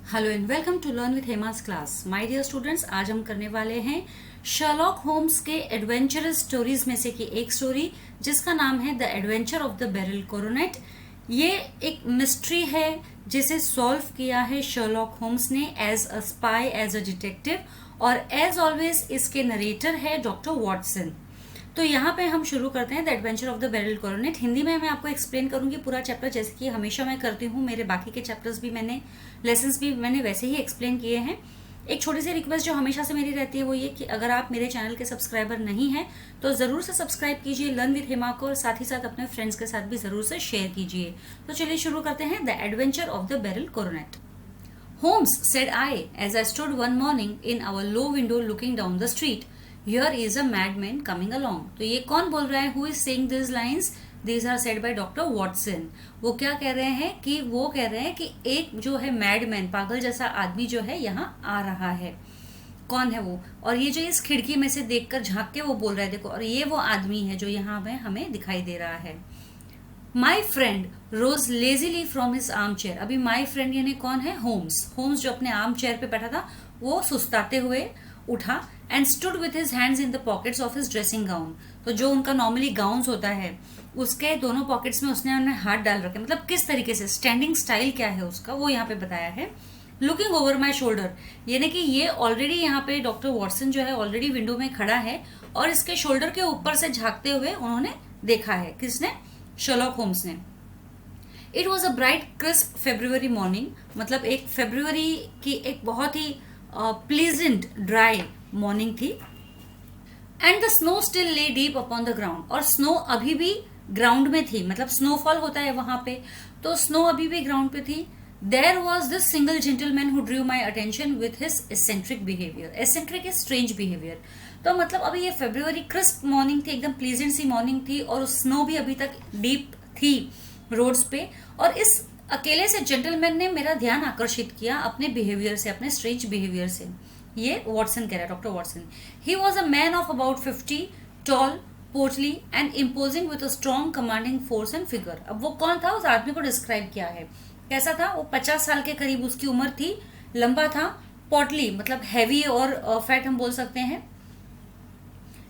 Hello and welcome to learn with Hema's class. My dear students, आज हम करने वाले हैं शर्लॉक होम्स के एडवेंचरस स्टोरीज में से की एक स्टोरी जिसका नाम है the adventure of the beryl coronet. ये एक मिस्ट्री है जिसे सॉल्व किया है शर्लॉक होम्स ने as a spy, as a detective, और एज ऑलवेज इसके नरेटर है डॉक्टर वॉटसन। तो यहाँ पे हम शुरू करते हैं the adventure of the beryl coronet. Hindi में मैं आपको एक्सप्लेन करूंगी पूरा चैप्टर, जैसे कि हमेशा मैं करती हूँ। मेरे बाकी के चैप्टर्स भी लेसन्स भी मैंने वैसे ही एक्सप्लेन किए हैं। एक छोटी सी रिक्वेस्ट जो हमेशा से मेरी रहती है वो ये कि अगर आप मेरे चैनल के सब्सक्राइबर नहीं हैं तो जरूर से सब्सक्राइब कीजिए लर्न विथ हेमा को, और साथ ही साथ अपने फ्रेंड्स के साथ भी जरूर से शेयर कीजिए। तो चलिए शुरू करते हैं the adventure of the beryl coronet. Holmes, said I, as I stood one morning in our low window looking down the street. Here is a madman coming along. तो ये कौन बोल रहा है? Who is saying these lines? These are said by Dr. Watson. वो क्या कह रहे हैं कि वो कह रहे हैं कि एक जो है मैडमैन, पागल जैसा आदमी जो है यहाँ आ रहा है। कौन है वो? और ये जो इस खिड़की में से देखकर झांक के वो बोल रहा है, देखो, और ये वो आदमी है जो यहाँ पे हमें दिखाई दे रहा है। My friend rose lazily from his arm chair. अभी माई फ्रेंड यानी कौन है? होम्स जो अपने आर्म चेयर पे बैठा था वो सुस्ताते हुए उठा and stood with his hands in the pockets of his dressing gown. तो जो उनका नॉर्मली गाउन होता है उसके दोनों पॉकेट्स में उसने हाथ डाल रखे। मतलब किस तरीके से, स्टैंडिंग स्टाइल क्या है उसका, वो यहाँ पे बताया है। लुकिंग ओवर माई शोल्डर, यानी कि ये ऑलरेडी यहाँ पे डॉक्टर वॉटसन जो है ऑलरेडी विंडो में खड़ा है और इसके शोल्डर के ऊपर से झांकते हुए उन्होंने देखा है। किसने? शर्लॉक होम्स ने। It was a bright crisp February morning, मतलब एक फेब्रुवरी की एक बहुत ही प्लीजेंट ड्राई मॉर्निंग थी। एंड द स्नो स्टिल ले डीप अपॉन द ग्राउंड, और स्नो अभी भी ग्राउंड में थी, मतलब स्नोफॉल होता है वहां पे, तो स्नो अभी भी ग्राउंड पे थी। There was this single gentleman who drew my attention with his eccentric behaviour. Eccentric is strange behaviour. तो मतलब अभी ये फेब्रुवरी क्रिस्प मॉर्निंग थी, एकदम प्लीजेंट सी मॉर्निंग थी, और स्नो भी अभी तक डीप थी रोड्स पे, और इस अकेले से जेंटलमैन ने मेरा ध्यान आकर्षित किया अपने बिहेवियर से, अपने स्ट्रेंज बिहेवियर से। ये वॉटसन कह रहा है, doctor Watson. He was a man of about 50, tall, portly and imposing with a strong commanding force and figure. अब वो कौन था? उस आदमी को डिस्क्राइब किया है। कैसा था वो? 50 साल के करीब उसकी उम्र थी, लंबा था, पोर्टली मतलब हैवी और फैट हम बोल सकते हैं,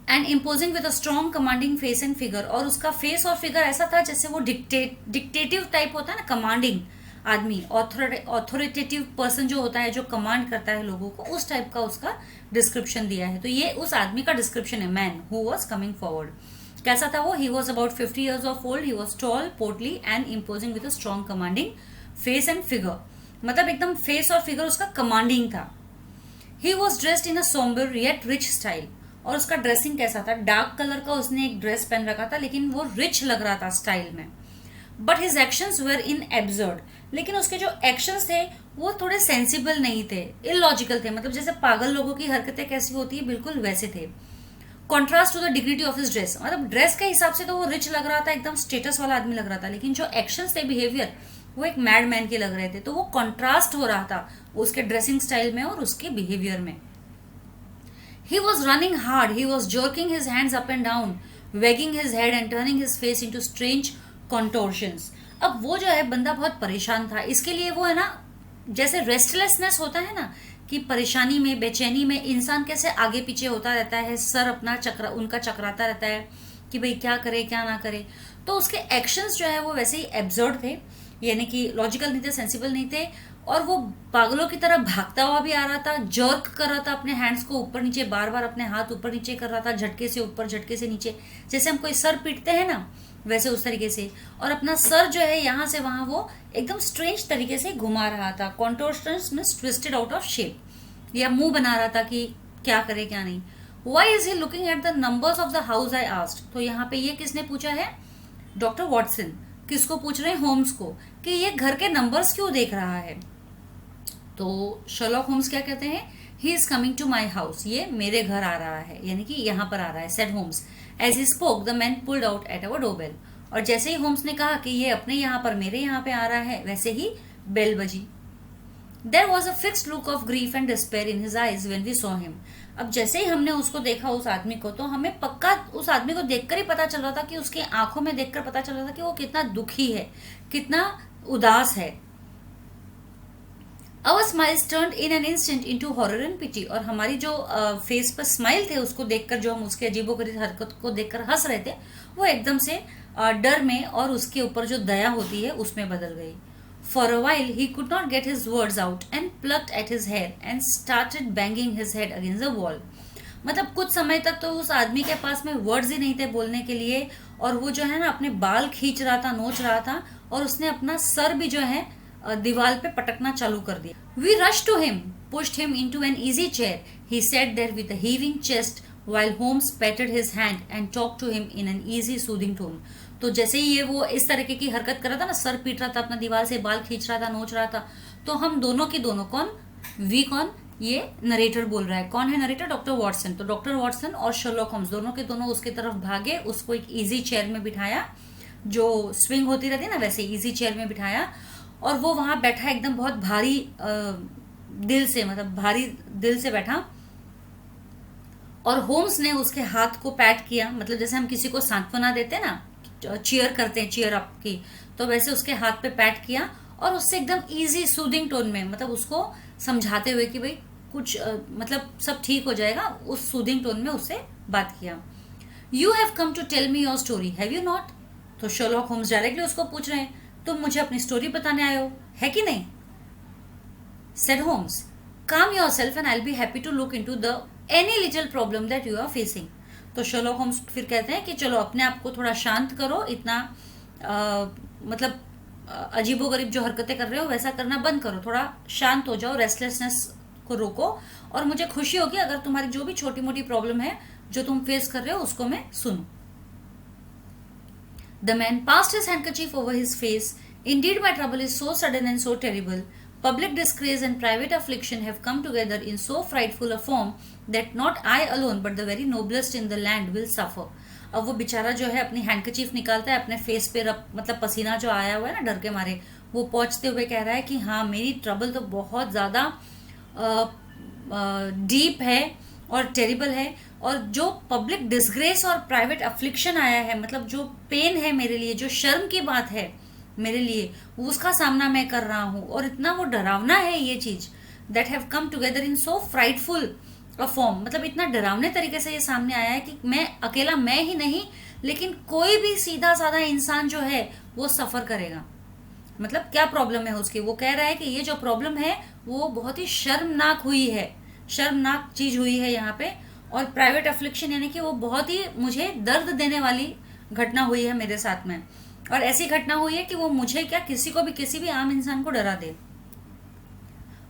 and imposing with a strong commanding face and figure. और उसका फेस और फिगर ऐसा था जैसे वो डिक्टेटिव टाइप होता है ना, कमांडिंग आदमी, ऑथोरिटेटिव पर्सन जो होता है, जो कमांड करता है लोगों को, उस टाइप का उसका डिस्क्रिप्शन दिया है। तो ये उस आदमी का डिस्क्रिप्शन है, man who was coming forward. कैसा था वो? He was about 50 years of old, he was tall, portly and imposing with a strong commanding face and figure. मतलब एकदम फेस और फिगर उसका कमांडिंग था। He was dressed in a sombre yet rich style, और उसका dressing कैसा था? Dark colour का उसने एक ड्रेस पहन रखा था, लेकिन वो रिच लग रहा था स्टाइल में। But his actions were in absurd, लेकिन उसके जो एक्शंस थे वो थोड़े सेंसिबल नहीं थे, इलॉजिकल थे। मतलब जैसे पागल लोगों की हरकतें कैसी होती है, बिल्कुल वैसे थे। Contrast to the dignity of his dress, मतलब ड्रेस के हिसाब से तो वो रिच लग रहा था, एकदम स्टेटस वाला आदमी लग रहा था, लेकिन जो एक्शंस थे, बिहेवियर, वो एक मैडमैन के लग रहे थे। तो वो कॉन्ट्रास्ट हो रहा था उसके ड्रेसिंग स्टाइल में और उसके बिहेवियर में। He was running hard. He was jerking his hands up and down, wagging his head and turning his face into strange contortions. अब वो जो है बंदा बहुत परेशान था। इसके लिए वो है ना, जैसे रेस्टलेसनेस होता है ना, कि परेशानी में, बेचैनी में इंसान कैसे आगे पीछे होता रहता है, सर अपना उनका चकराता रहता है कि भाई क्या करे क्या ना करे। तो उसके एक्शंस जो है वो वैसे ही एब्जर्ड थे, यानी कि लॉजिकल नहीं थे, सेंसिबल नहीं थे, और वो पागलों की तरह भागता हुआ भी आ रहा था, जर्क कर रहा था अपने हैंड्स को ऊपर नीचे, बार बार अपने हाथ ऊपर नीचे कर रहा था, झटके से ऊपर झटके से नीचे, जैसे हम कोई सर पीटते हैं ना, वैसे उस तरीके से। और अपना सर जो है यहाँ से वहां वो एकदम स्ट्रेंज तरीके से घुमा रहा था। Contortions means twisted out of shape, या मुंह बना रहा था कि क्या करे क्या नहीं। Why is he looking at the numbers of the house I asked. तो यहाँ पे ये किसने पूछा है? Doctor Watson. किसको पूछ रहे हैं? होम्स को, कि ये घर के नंबर्स क्यों देख रहा है। तो शर्लॉक होम्स क्या कहते हैं? He is coming to my house, ये मेरे घर आ रहा है, यानी कि यहाँ पर आ रहा है, said Holmes. As he spoke the man pulled out at our doorbell, और जैसे ही होम्स ने कहा कि ये अपने यहाँ पर, मेरे यहाँ पे आ रहा है, वैसे ही बेल बजी। There was a fixed look of grief and despair in his eyes when we saw him. अब जैसे ही हमने उसको देखा, उस आदमी को, तो हमें पक्का उस आदमी को देखकर ही पता चल रहा था, कि उसकी आंखों में देखकर पता चल रहा था कि वो कितना दुखी है, कितना उदास है। Our smiles turned in an instant into horror and pity. और हमारी जो फेस पर स्माइल थे उसको देखकर, जो हम उसके अजीबोगरीब हरकत को देखकर हंस रहे थे, वो एकदम से डर में और उसके ऊपर जो दया होती है उसमें बदल गई. For a while he could not get his words out and plucked at his hair and started banging his head against the wall. मतलब कुछ समय तक तो उस आदमी के पास में वर्ड्स ही नहीं थे बोलने के लिए, और वो जो है ना अपने बाल खींच रहा था, नोच रहा था, और उसने अपना सर भी जो है दीवार पे पटकना चालू कर दिया. We rushed to him, pushed him into an easy chair. He sat there with a heaving chest while Holmes patted his hand and talked to him in an easy soothing tone. तो जैसे ही ये वो इस तरीके की हरकत कर रहा था ना, सर पीट रहा था अपना दीवार से, बाल खींच रहा था, नोच रहा था, तो हम दोनों की दोनों, कौन, वी कौन, ये नरेटर बोल रहा है. कौन है नरेटर? Doctor Watson. तो डॉक्टर वॉटसन और शर्लॉक होम्स दोनों के दोनों उसकी तरफ भागे, उसको एक इजी चेयर में बिठाया, जो स्विंग होती रहती है ना वैसे इजी चेयर में बिठाया, और वो वहां बैठा एकदम बहुत भारी दिल से, मतलब भारी दिल से बैठा, और होम्स ने उसके हाथ को पैट किया, मतलब जैसे हम किसी को सांत्वना देते हैं ना, चीयर करते हैं, चीयर अप की, तो वैसे उसके हाथ पे पैट किया, और उससे एकदम इजी सूदिंग टोन में, मतलब उसको समझाते हुए कि भाई कुछ मतलब सब ठीक हो जाएगा, उस सूदिंग टोन में उससे बात किया. You have come to tell me your story, have you not? तो शर्लॉक होम्स डायरेक्टली उसको पूछ रहे हैं, तुम मुझे अपनी स्टोरी बताने आए हो, है कि नहीं? Said Holmes, calm yourself and I'll be happy to look into the any little problem that you are facing. तो शर्लॉक होम्स फिर कहते हैं कि चलो अपने आप को थोड़ा शांत करो, इतना मतलब अजीबोगरीब जो हरकतें कर रहे हो वैसा करना बंद करो, थोड़ा शांत हो जाओ, रेस्टलेसनेस को रोको, और मुझे खुशी होगी अगर तुम्हारी जो भी छोटी मोटी प्रॉब्लम है जो तुम फेस कर रहे हो उसको मैं सुनूं. The man passed his handkerchief over his face. Indeed, my trouble is so sudden and so terrible. Public disgrace and private affliction have come together in so frightful a form that not I alone but the very noblest in the land will suffer. अब वो बेचारा जो है अपनी handkerchief निकालता है, अपने face पे मतलब पसीना जो आया हुआ है ना डर के मारे, वो पहुंचते हुए कह रहा है कि हाँ मेरी ट्रबल तो बहुत ज़्यादा डीप है और टेरिबल है, और जो पब्लिक डिस्ग्रेस और प्राइवेट अफ्लिक्शन आया है, मतलब जो पेन है मेरे लिए, जो शर्म की बात है मेरे लिए, उसका सामना मैं कर रहा हूँ, और इतना वो डरावना है ये चीज, that have come together in so frightful a form, मतलब इतना डरावने तरीके से ये सामने आया है कि मैं अकेला, मैं ही नहीं लेकिन कोई भी सीधा साधा इंसान जो है वो सफर करेगा. मतलब क्या प्रॉब्लम है उसकी, वो कह रहा है कि ये जो प्रॉब्लम है वो बहुत ही शर्मनाक हुई है, शर्मनाक चीज हुई है यहाँ पे, और प्राइवेट अफ्लिक्शन यानी कि वो बहुत ही मुझे दर्द देने वाली घटना हुई है मेरे साथ में, और ऐसी घटना हुई है कि वो मुझे क्या किसी को भी, किसी भी आम इंसान को डरा दे.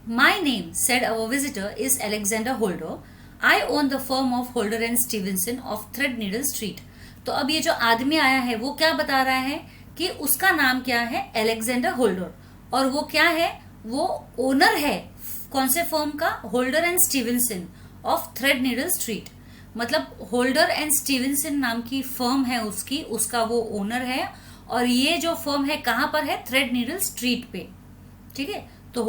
My name, said our visitor, is Alexander Holder. I own the firm of Holder and Stevenson of Threadneedle Street. तो अब ये जो आदमी आया है वो क्या बता रहा है कि उसका नाम क्या है, अलेक्जेंडर होल्डर, और वो क्या है, वो ओनर है कौन से फर्म का, holder and Stevenson of Threadneedle street. मतलब होल्डर एंड स्टीवेंसन नाम की फर्म है उसकी, उसका वो ओनर है, और ये जो फर्म है कहाँ पर है, थ्रेड नीडल स्ट्रीट पे. ठीक है, तो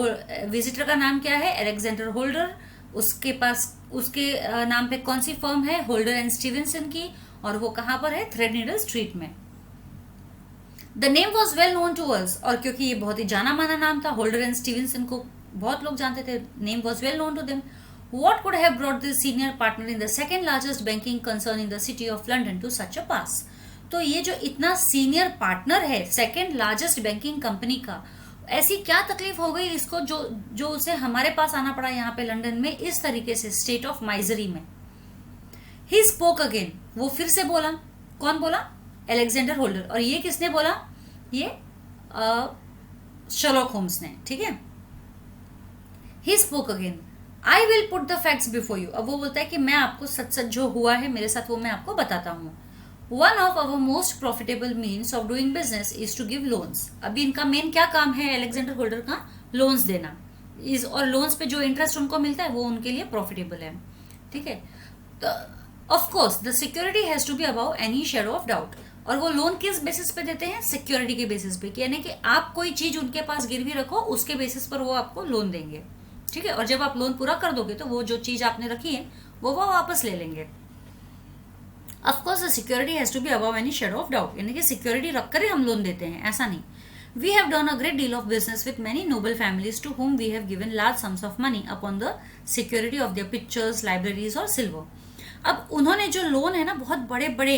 विजिटर का नाम क्या है, अलेक्जेंडर होल्डर, उसके पास उसके नाम पे कौन सी फर्म है, होल्डर एंड स्टीवेंसन की, और वो कहाँ पर है, थ्रेड नीडल स्ट्रीट में. The name was well known to us, और क्योंकि ये बहुत ही जाना माना नाम था, होल्डर एंड स्टीवेंसन को बहुत लोग जानते थे, name was well known to them. What could have brought this senior partner in the second largest banking concern in the city of London to such a pass? तो ये जो इतना senior partner है सेकेंड लार्जेस्ट बैंकिंग कंपनी का, ऐसी क्या तकलीफ हो गई इसको जो उसे हमारे पास आना पड़ा यहाँ पे लंदन में इस तरीके से, स्टेट ऑफ माइजरी में. ही स्पोक अगेन, वो फिर से बोला. कौन बोला, अलेक्जेंडर होल्डर, और ये किसने बोला, ये शर्लॉक होम्स ने. ठीक है, he spoke again, I will put the facts before you. अब वो बोलता है कि मैं आपको सच सच जो हुआ है मेरे साथ वो मैं आपको बताता हूँ. One of our most profitable means of doing business is to give loans. अभी इनका मेन क्या काम है अलेक्जेंडर होल्डर का, लोन्स देना. और लोन्स पे जो इंटरेस्ट उनको मिलता है वो उनके लिए प्रॉफिटेबल है. ठीक है, तो of course the security has to be above any shadow of doubt. और वो लोन किस बेसिस पे देते हैं, सिक्योरिटी के बेसिस पे, यानी कि आप कोई चीज उनके पास गिरवी रखो उसके बेसिस पर वो आपको लोन देंगे. ठीक है, और जब आप लोन पूरा कर दोगे तो वो जो चीज आपने रखी है वो वापस ले लेंगे. Of course the security has to be above any shadow of doubt, यानी कि सिक्योरिटी रखकर ही हम लोन देते हैं, ऐसा नहीं. We have done a great deal of business with many noble families to whom we have given large sums of money upon the security of their pictures, libraries और silver. अब उन्होंने जो लोन है ना बहुत बड़े बड़े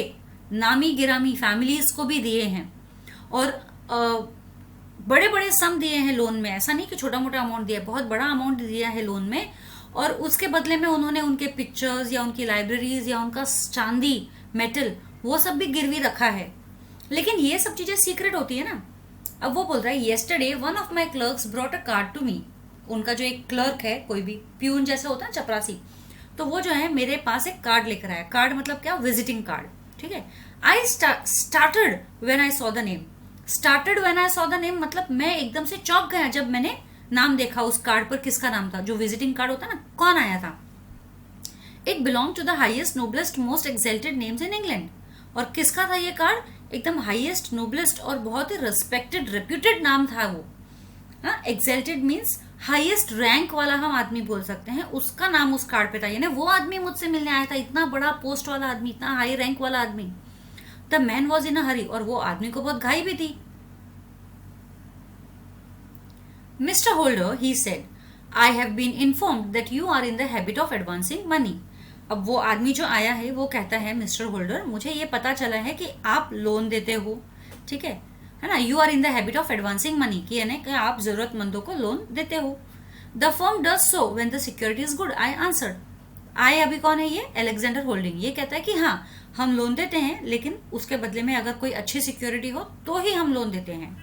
नामी गिरामी फैमिलीज को भी दिए हैं और बड़े बड़े सम दिए हैं लोन में. ऐसा नहीं कि छोटा मोटा अमाउंट दिया, बहुत बड़ा अमाउंट दिया है लोन में. और उसके बदले में उन्होंने उनके पिक्चर्स या उनकी लाइब्रेरीज या उनका चांदी, मेटल, वो सब भी गिरवी रखा है. लेकिन ये सब चीजें सीक्रेट होती है ना. अब वो बोल रहा है yesterday one of my clerks brought a card to me. उनका जो एक क्लर्क है, कोई भी प्यून जैसे होता है चपरासी, तो वो जो है मेरे पास एक कार्ड लेकर आया. कार्ड मतलब क्या? Visiting card. ठीक है. I started when I saw the name. Started when I saw the name मतलब मैं एकदम से चौंक गया जब मैंने नाम देखा उस कार्ड पर. किसका नाम था? जो विजिटिंग कार्ड होता है ना, कौन आया था? It belong to the highest, noblest, most exalted names in England. और किसका था ये कार्ड? एकदम हाईएस्ट, नोबलेस्ट और बहुत ही रेस्पेक्टेड, रेप्यूटेड नाम था वो. हाँ, एक्सल्टेड मीन्स हाईएस्ट रैंक वाला हम आदमी बोल सकते हैं. उसका नाम उस कार्ड पे था. यानी वो आदमी मुझसे मिलने आया था, इतना बड़ा पोस्ट वाला आदमी, इतना हाई रैंक वाला आदमी. The man was in a hurry. और वो आदमी को बहुत घाई भी थी. Mister Holder, he said, I have been informed that you are in the habit of advancing money. अब वो आदमी जो आया है वो कहता है, मिस्टर होल्डर, मुझे ये पता चला है कि आप लोन देते हो. ठीक है ना. You are in the habit of advancing money, कि यानी कि आप जरूरतमंदों को लोन देते हो. The firm does so when the security is good, I answered. I अभी कौन है? ये अलेक्जेंडर होल्डिंग. ये कहता है कि हाँ, हम लोन देते हैं, लेकिन उसके बदले में अगर कोई अच्छी सिक्योरिटी हो तो ही हम लोन देते हैं.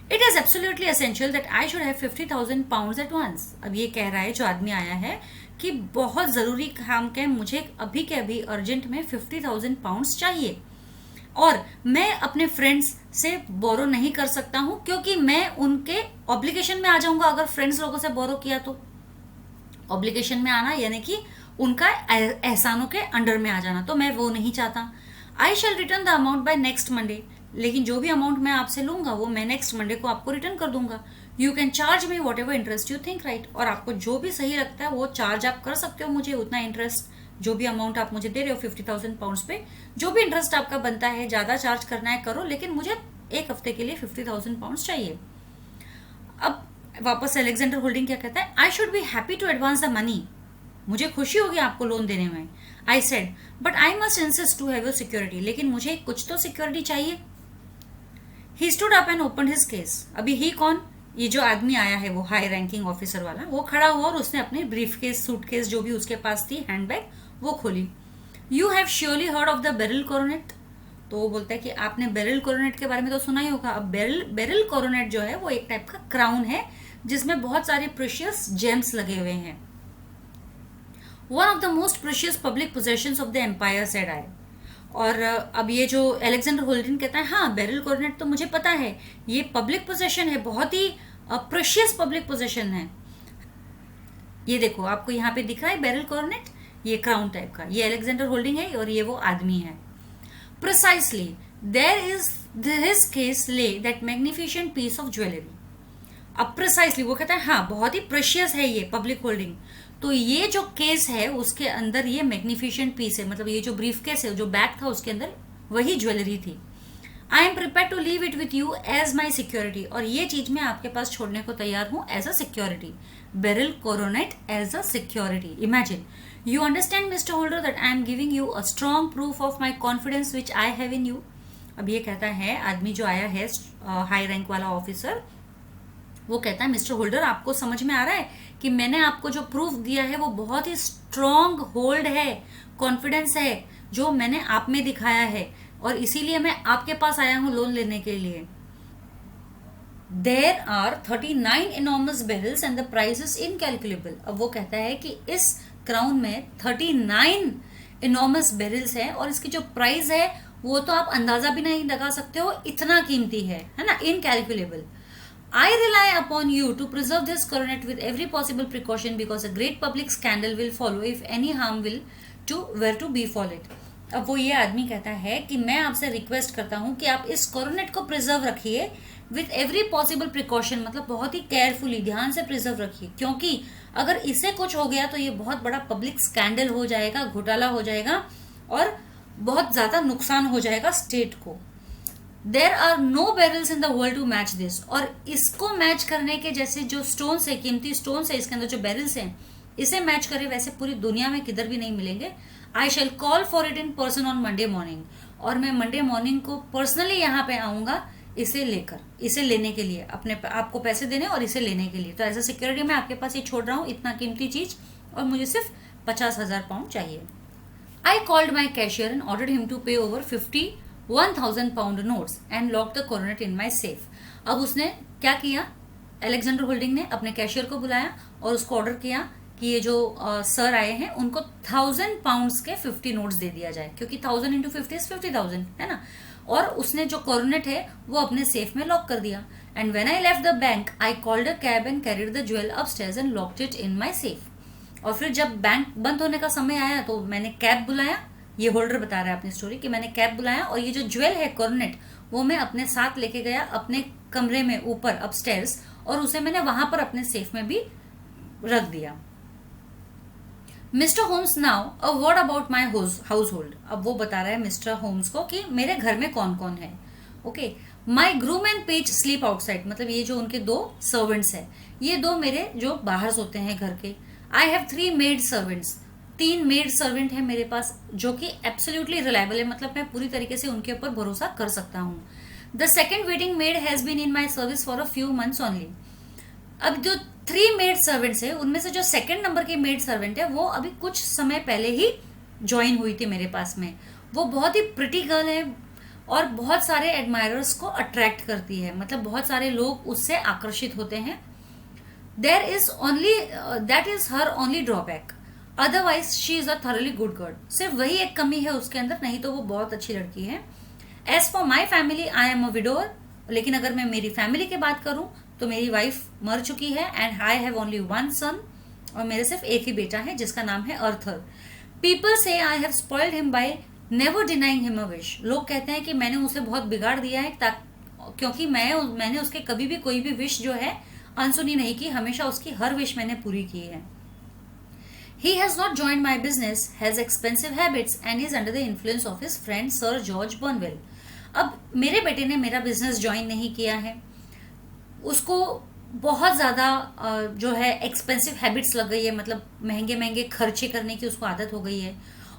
It is absolutely essential that I should have 50,000 pounds at once. अब ये कह रहा है जो आदमी आया है कि बहुत जरूरी काम के मुझे अभी के अभी अर्जेंट में 50,000 पाउंड्स चाहिए और मैं अपने फ्रेंड्स से बोरो नहीं कर सकता हूं क्योंकि मैं उनके ऑब्लिगेशन में आ जाऊंगा. अगर फ्रेंड्स लोगों से बोरो किया तो ऑब्लिगेशन में आना यानी कि उनका एहसानों के अंडर में आ जाना, तो मैं वो नहीं चाहता. I shall return the amount by next Monday. लेकिन जो भी अमाउंट मैं आपसे लूंगा वो मैं नेक्स्ट मंडे को आपको रिटर्न कर दूंगा. You can charge me what ever interest you think right. और आपको जो भी सही लगता है वो चार्ज आप कर सकते हो मुझे. उतना इंटरेस्ट, जो भी अमाउंट आप मुझे दे रहे हो 50,000 पाउंड्स पे, जो भी इंटरेस्ट आपका बनता है, ज्यादा चार्ज करना है करो, लेकिन मुझे एक हफ्ते के लिए 50,000 पाउंड्स चाहिए. अब वापस अलेक्जेंडर होल्डिंग क्या कहता है? I should be happy to advance the money. मुझे खुशी होगी आपको लोन देने में. I said, but I must insist to have your security. लेकिन मुझे कुछ तो सिक्योरिटी चाहिए. He stood up and open his case. अभी ही कौन? ये जो आदमी आया है वो हाई रैंकिंग ऑफिसर वाला, वो खड़ा हुआ और उसने अपनी ब्रीफ केस, सूटकेस जो भी उसके पास थी, हैंडबैग, वो खोली. You have surely heard of the beryl coronet. तो वो बोलता है कि आपने बेरिल कोरोनेट के बारे में तो सुना ही होगा. अब बेरिल कोरोनेट जो है वो एक टाइप का क्राउन है जिसमें बहुत सारे प्रेशियस जेम्स लगे हुए हैं. One of the most precious public possessions of the empire, said I. और अब ये जो अलेक्जेंडर होल्डिंग कहता है, हाँ बेरिल कोरोनेट तो मुझे पता है, ये पब्लिक पोजेशन है, बहुत ही प्रेशियस पब्लिक पोजेशन है. ये देखो आपको यहाँ पे दिख रहा है बेरिल कोरोनेट, ये क्राउन टाइप का. ये अलेक्जेंडर होल्डिंग है और ये वो आदमी है. Precisely there is his case lay that magnificent piece of jewellery. अब प्रिसाइसली वो कहता है हाँ बहुत ही प्रेशियस है ये पब्लिक होल्डिंग. तो ये जो केस है उसके अंदर ये मैग्निफिशेंट पीस है, मतलब ये जो ब्रीफ केस है, जो बैग था उसके अंदर वही ज्वेलरी थी. I am prepare to leave it with you as my security. और ये चीज मैं आपके पास छोड़ने को तैयार हूं as a security. Beryl coronet as a security. Imagine. You understand mister Holder that I am giving you a strong proof of my confidence which I have in you. अब ये कहता है आदमी जो आया है हाई रैंक वाला officer, वो कहता है मिस्टर होल्डर आपको समझ में आ रहा है कि मैंने आपको जो प्रूफ दिया है वो बहुत ही स्ट्रॉन्ग होल्ड है, कॉन्फिडेंस है जो मैंने आप में दिखाया है और इसीलिए मैं आपके पास आया हूं लोन लेने के लिए. There are 39 enormous beryls and the price is incalculable. अब वो कहता है कि इस क्राउन में 39 इनॉर्मस बेरिल्स है और इसकी जो प्राइस है वो तो आप अंदाजा भी नहीं लगा सकते हो, इतना कीमती है ना, incalculable. I rely upon you to preserve this coronet with every possible precaution because a great public scandal will follow if any harm will to were to befall it. अब वो ये आदमी कहता है कि मैं आपसे रिक्वेस्ट करता हूँ कि आप इस कोरोनेट को प्रिजर्व रखिए विथ एवरी पॉसिबल प्रिकॉशन, मतलब बहुत ही केयरफुली, ध्यान से प्रिजर्व रखिए, क्योंकि अगर इसे कुछ हो गया तो ये बहुत बड़ा पब्लिक स्कैंडल हो जाएगा, घोटाला हो जाएगा और बहुत ज्यादा नुकसान हो जाएगा स्टेट को. There are no beryls in the world to match this, और इसको मैच करने के जैसे जो स्टोन्स है, कीमती स्टोन्स है इसके अंदर जो बैरल्स हैं, इसे मैच करे वैसे पूरी दुनिया में किधर भी नहीं मिलेंगे. I shall call for it in person on Monday morning, और मैं मंडे मॉर्निंग को पर्सनली यहाँ पे आऊंगा इसे लेकर, इसे लेने के लिए, अपने आपको पैसे देने और इसे लेने के लिए. तो एज अ सिक्योरिटी मैं आपके पास ये छोड़ रहा हूँ इतना कीमती चीज, और मुझे सिर्फ 50,000 पाउंड चाहिए. I called my cashier and ordered him to pay over 51,000 pound notes and lock the coronet in my safe. अब उसने क्या किया, अलेक्जेंडर होल्डिंग ने अपने कैशियर को बुलाया और उसको ऑर्डर किया कि ये जो सर आए हैं उनको 1,000 पाउंड्स के 50 नोट्स दे दिया जाए, क्योंकि 1,000 इंटू 50 इज 50,000 है ना. और उसने जो कॉर्नेट है वो अपने सेफ में लॉक कर दिया. And when I left the bank I called a cab and carried the jewel upstairs and locked it in my safe. और फिर जब बैंक बंद होने का समय आया तो मैंने कैब बुलाया, ये होल्डर बता रहा है अपनी स्टोरी कि मैंने कैब बुलाया और ये जो ज्वेल है कॉर्नेट वो मैं अपने साथ लेके गया अपने कमरे में ऊपर अपस्टेयर्स, और उसे मैंने वहां पर अपने सेफ में भी रख दिया. Mister Holmes now a word about my household. अब वो बता रहा है मिस्टर होम्स को कि मेरे घर में कौन कौन है. Okay, my groom and page sleep outside, मतलब ये जो उनके 2 सर्वेंट्स है, ये 2 मेरे जो बाहर सोते हैं घर के. I have 3 maid servants, 3 made servant है मेरे पास जो कि एब्सोल्युटली रिलायबल है, मतलब मैं पूरी तरीके से उनके ऊपर भरोसा कर सकता हूँ. The second waiting maid has been in my service for a few months only. अब जो 3 मेड सर्वेंट्स है उनमें से जो सेकंड नंबर की मेड सर्वेंट है वो अभी कुछ समय पहले ही ज्वाइन हुई थी मेरे पास में. वो बहुत ही प्रिटी गर्ल है और बहुत सारे एडमायरर्स को अट्रैक्ट करती है, मतलब बहुत सारे लोग उससे आकर्षित होते हैं. There is only that is her only drawback, otherwise she is a thoroughly good girl. सिर्फ वही एक कमी है उसके अंदर, नहीं तो वो बहुत अच्छी लड़की है. As for my family I am a widower, लेकिन अगर मैं मेरी फैमिली की बात करूं तो मेरी वाइफ मर चुकी है. एंड आई हैव ओनली 1 सन, और मेरे सिर्फ एक ही बेटा है जिसका नाम है अर्थर. पीपल से I have spoiled him by never denying him a wish. लोग कहते हैं कि मैंने उसे बहुत बिगाड़ दिया है क्योंकि मैंने उसके कभी भी कोई भी विश जो है अनसुनी नहीं की, हमेशा उसकी हर विश मैंने पूरी की है. He has not joined my business, has expensive habits and is under the influence of his friend Sir George Burnwell. अब मेरे बेटे ने मेरा बिजनेस ज्वाइन नहीं किया है, उसको बहुत ज़्यादा जो है एक्सपेंसिव हैबिट्स लग गई है, मतलब महंगे महंगे खर्चे करने की उसको आदत हो गई है.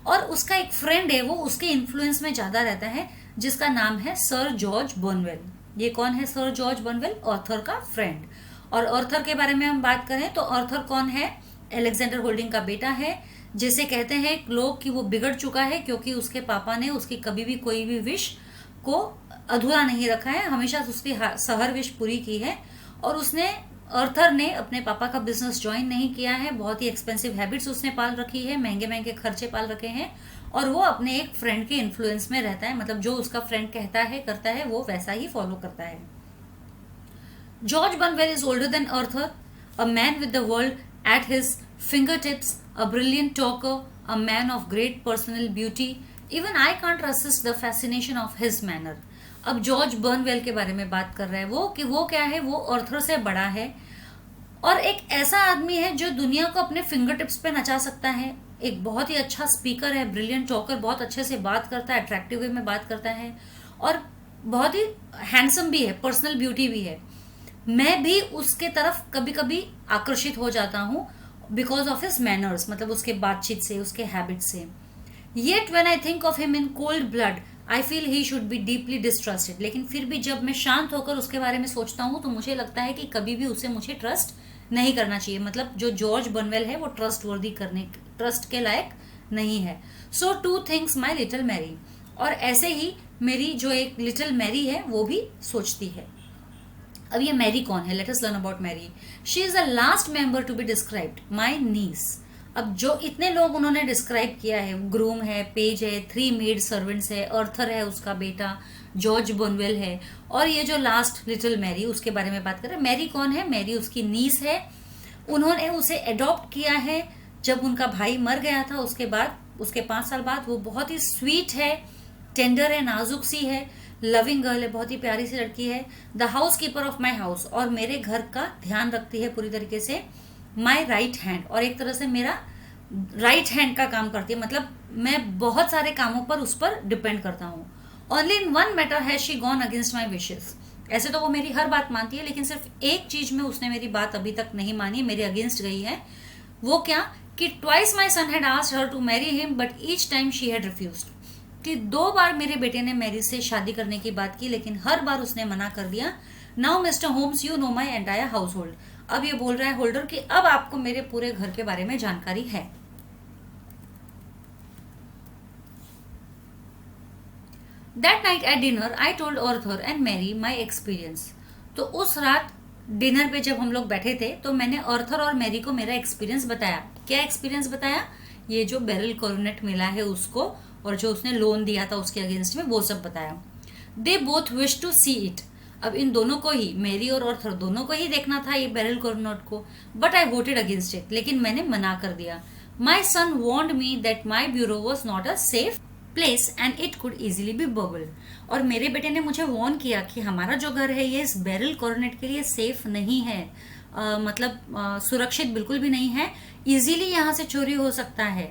और उसका एक फ्रेंड है वो उसके इन्फ्लुएंस में ज़्यादा रहता है जिसका नाम है सर जॉर्ज बर्नवेल. ये कौन है सर जॉर्ज बर्नवेल? ऑर्थर का फ्रेंड. और ऑर्थर के बारे में हम बात करें तो ऑर्थर कौन है? अलेक्जेंडर होल्डिंग का बेटा है, जिसे कहते हैं लोग कि वो बिगड़ चुका है क्योंकि उसके पापा ने उसकी कभी भी कोई भी विश को अधूरा नहीं रखा है, हमेशा उसकी हर विश पूरी की है. और उसने अर्थर ने अपने पापा का बिजनेस ज्वाइन नहीं किया है, बहुत ही एक्सपेंसिव हैबिट्स उसने पाल रखी है, महंगे महंगे खर्चे पाल रखे हैं, और वो अपने एक फ्रेंड के इन्फ्लुएंस में रहता है, मतलब जो उसका फ्रेंड कहता है करता है वो वैसा ही फॉलो करता है. George Burnwell is older than Arthur, a man with the world at his fingertips, a brilliant talker, a man of great personal beauty. Even I can't resist the fascination of his manner. अब George Burnwell के बारे में बात कर रहा है वो कि वो क्या है, वो ऑर्थर से बड़ा है और एक ऐसा आदमी है जो दुनिया को अपने फिंगर टिप्स पे नचा सकता है. एक बहुत ही अच्छा स्पीकर है, ब्रिलियंट टॉकर, बहुत अच्छे से बात करता है, अट्रैक्टिव वे में बात करता है और बहुत ही हैंडसम भी है, पर्सनल ब्यूटी भी है. मैं भी उसके तरफ कभी कभी आकर्षित हो जाता हूँ बिकॉज ऑफ हिज मैनर्स, मतलब उसके बातचीत से, उसके हैबिट से. Yet when I think of him in cold blood I feel he should be deeply distrusted. लेकिन फिर भी जब मैं शांत होकर उसके बारे में सोचता हूँ तो मुझे लगता है कि कभी भी उसे मुझे ट्रस्ट नहीं करना चाहिए, मतलब जो जॉर्ज बर्नवेल है वो ट्रस्ट के लायक नहीं है. सो 2 थिंग्स माई लिटिल मैरी. और ऐसे ही मेरी जो एक लिटिल मैरी है वो भी सोचती है. अब ये मैरी कौन है? Let us learn about Mary. She is the last member to be described, my niece. अब जो इतने लोग उन्होंने डिस्क्राइब किया है, ग्रूम है, पेज है, 3 मेड सर्वेंट्स है, अर्थर है उसका बेटा, जॉर्ज बर्नवेल है, और ये जो लास्ट लिटिल मैरी उसके बारे में बात कर रहे हैं. मैरी कौन है? मैरी उसकी नीस है. उन्होंने उसे अडॉप्ट किया है जब उनका भाई मर गया था. उसके बाद उसके 5 साल बाद वो बहुत ही स्वीट है, टेंडर है, नाजुक सी है, लविंग गर्ल है, बहुत ही प्यारी सी लड़की है. The house keeper of my house, और मेरे घर का ध्यान रखती है पूरी तरीके से. माई राइट हैंड, और एक तरह से मेरा राइट हैंड का काम करती है, मतलब मैं बहुत सारे कामों पर उस पर डिपेंड करता हूँ. Only in one matter has she gone against my wishes. ऐसे तो वो मेरी हर बात मानती है, लेकिन सिर्फ एक चीज में उसने मेरी बात अभी तक नहीं मानी, मेरे अगेंस्ट गई है। वो क्या कि twice my son had asked her to marry him but each time she had refused. कि 2 बार मेरे बेटे ने मैरी से शादी करने की बात की, लेकिन हर बार उसने मना कर दिया। Now Mister Holmes you know my entire household. अब ये बोल रहा है होल्डर कि अब आपको मेरे पूरे घर के बारे में जानकारी है। That night at dinner I told Arthur and Mary my experience. तो उस रात डिनर पे जब हम लोग बैठे थे तो मैंने ऑर्थर और मैरी को मेरा एक्सपीरियंस बताया। क्या एक्सपीरियंस बताया? ये जो बेरिल कोरोनेट मिला है उसको, और जो उसने लोन दिया था उसके अगेंस्ट में, वो सब बताया। They both wish to see it. अब इन दोनों को ही, मेरी और ऑर्थर दोनों को ही देखना था ये बेरिल कोरोनेट को, but I voted against it. लेकिन मैंने मना कर दिया। My son warned me that my bureau was not a safe place and it could easily be bubble. और मेरे बेटे ने मुझे वॉर्न किया कि हमारा जो घर है ये इस बेरिल कोरोनेट के लिए सेफ नहीं है, सुरक्षित बिल्कुल भी नहीं है, इजीली यहाँ से चोरी हो सकता है।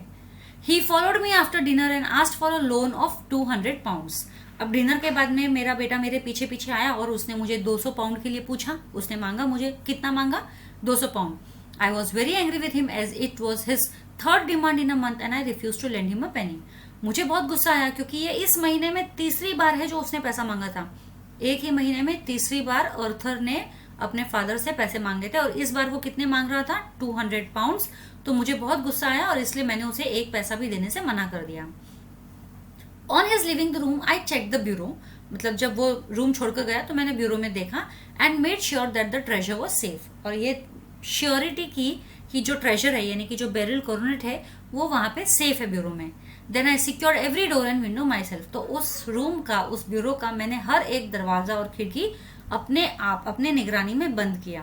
He followed me after dinner and asked for a loan of 200 pounds. अब डिनर के बाद में मेरा बेटा मेरे पीछे पीछे आया और उसने मुझे 200 पाउंड के लिए पूछा। उसने मांगा मुझे, कितना मांगा? 200 pound. I was very angry with him as it was his third demand in a month and I refuse to lend him a penny. मुझे बहुत गुस्सा आया क्योंकि ये इस महीने में तीसरी बार है जो उसने पैसा मांगा था। एक ही महीने में तीसरी बार ऑर्थर ने अपने फादर से पैसे मांगे थे, और इस बार वो कितने मांग रहा था? 200 पाउंड्स। तो मुझे बहुत गुस्सा आया और इसलिए मैंने उसे एक पैसा भी देने से मना कर दिया। On his living the room I check the bureau. मतलब जब वो रूम छोड़कर गया तो मैंने ब्यूरो में देखा and made sure that the treasure was safe. और ये श्योरिटी की कि जो ट्रेजर है यानी कि जो बेरिल कोरोनेट है वो वहां पे सेफ है ब्यूरो में। Then I secured every door and window myself. तो उस रूम का, उस ब्यूरो का मैंने हर एक दरवाजा और खिड़की अपने आप, अपने निगरानी में बंद किया।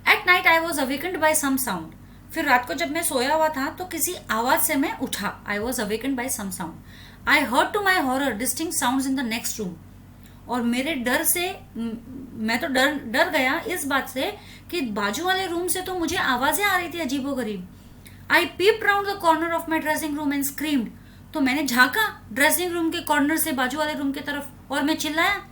At night I was awakened by some sound. फिर रात को जब मैं सोया हुआ था तो किसी आवाज से मैं उठा। I was awakened by some sound. I heard to my horror distinct sounds in the next room. और मेरे डर से मैं तो डर गया इस बात से कि बाजू वाले रूम से तो मुझे आवाजें आ रही थी अजीबोगरीब। I peeped round the corner of my dressing room and screamed. तो मैंने झांका ड्रेसिंग रूम के कॉर्नर से बाजू वाले रूम की तरफ और मैं चिल्लाया।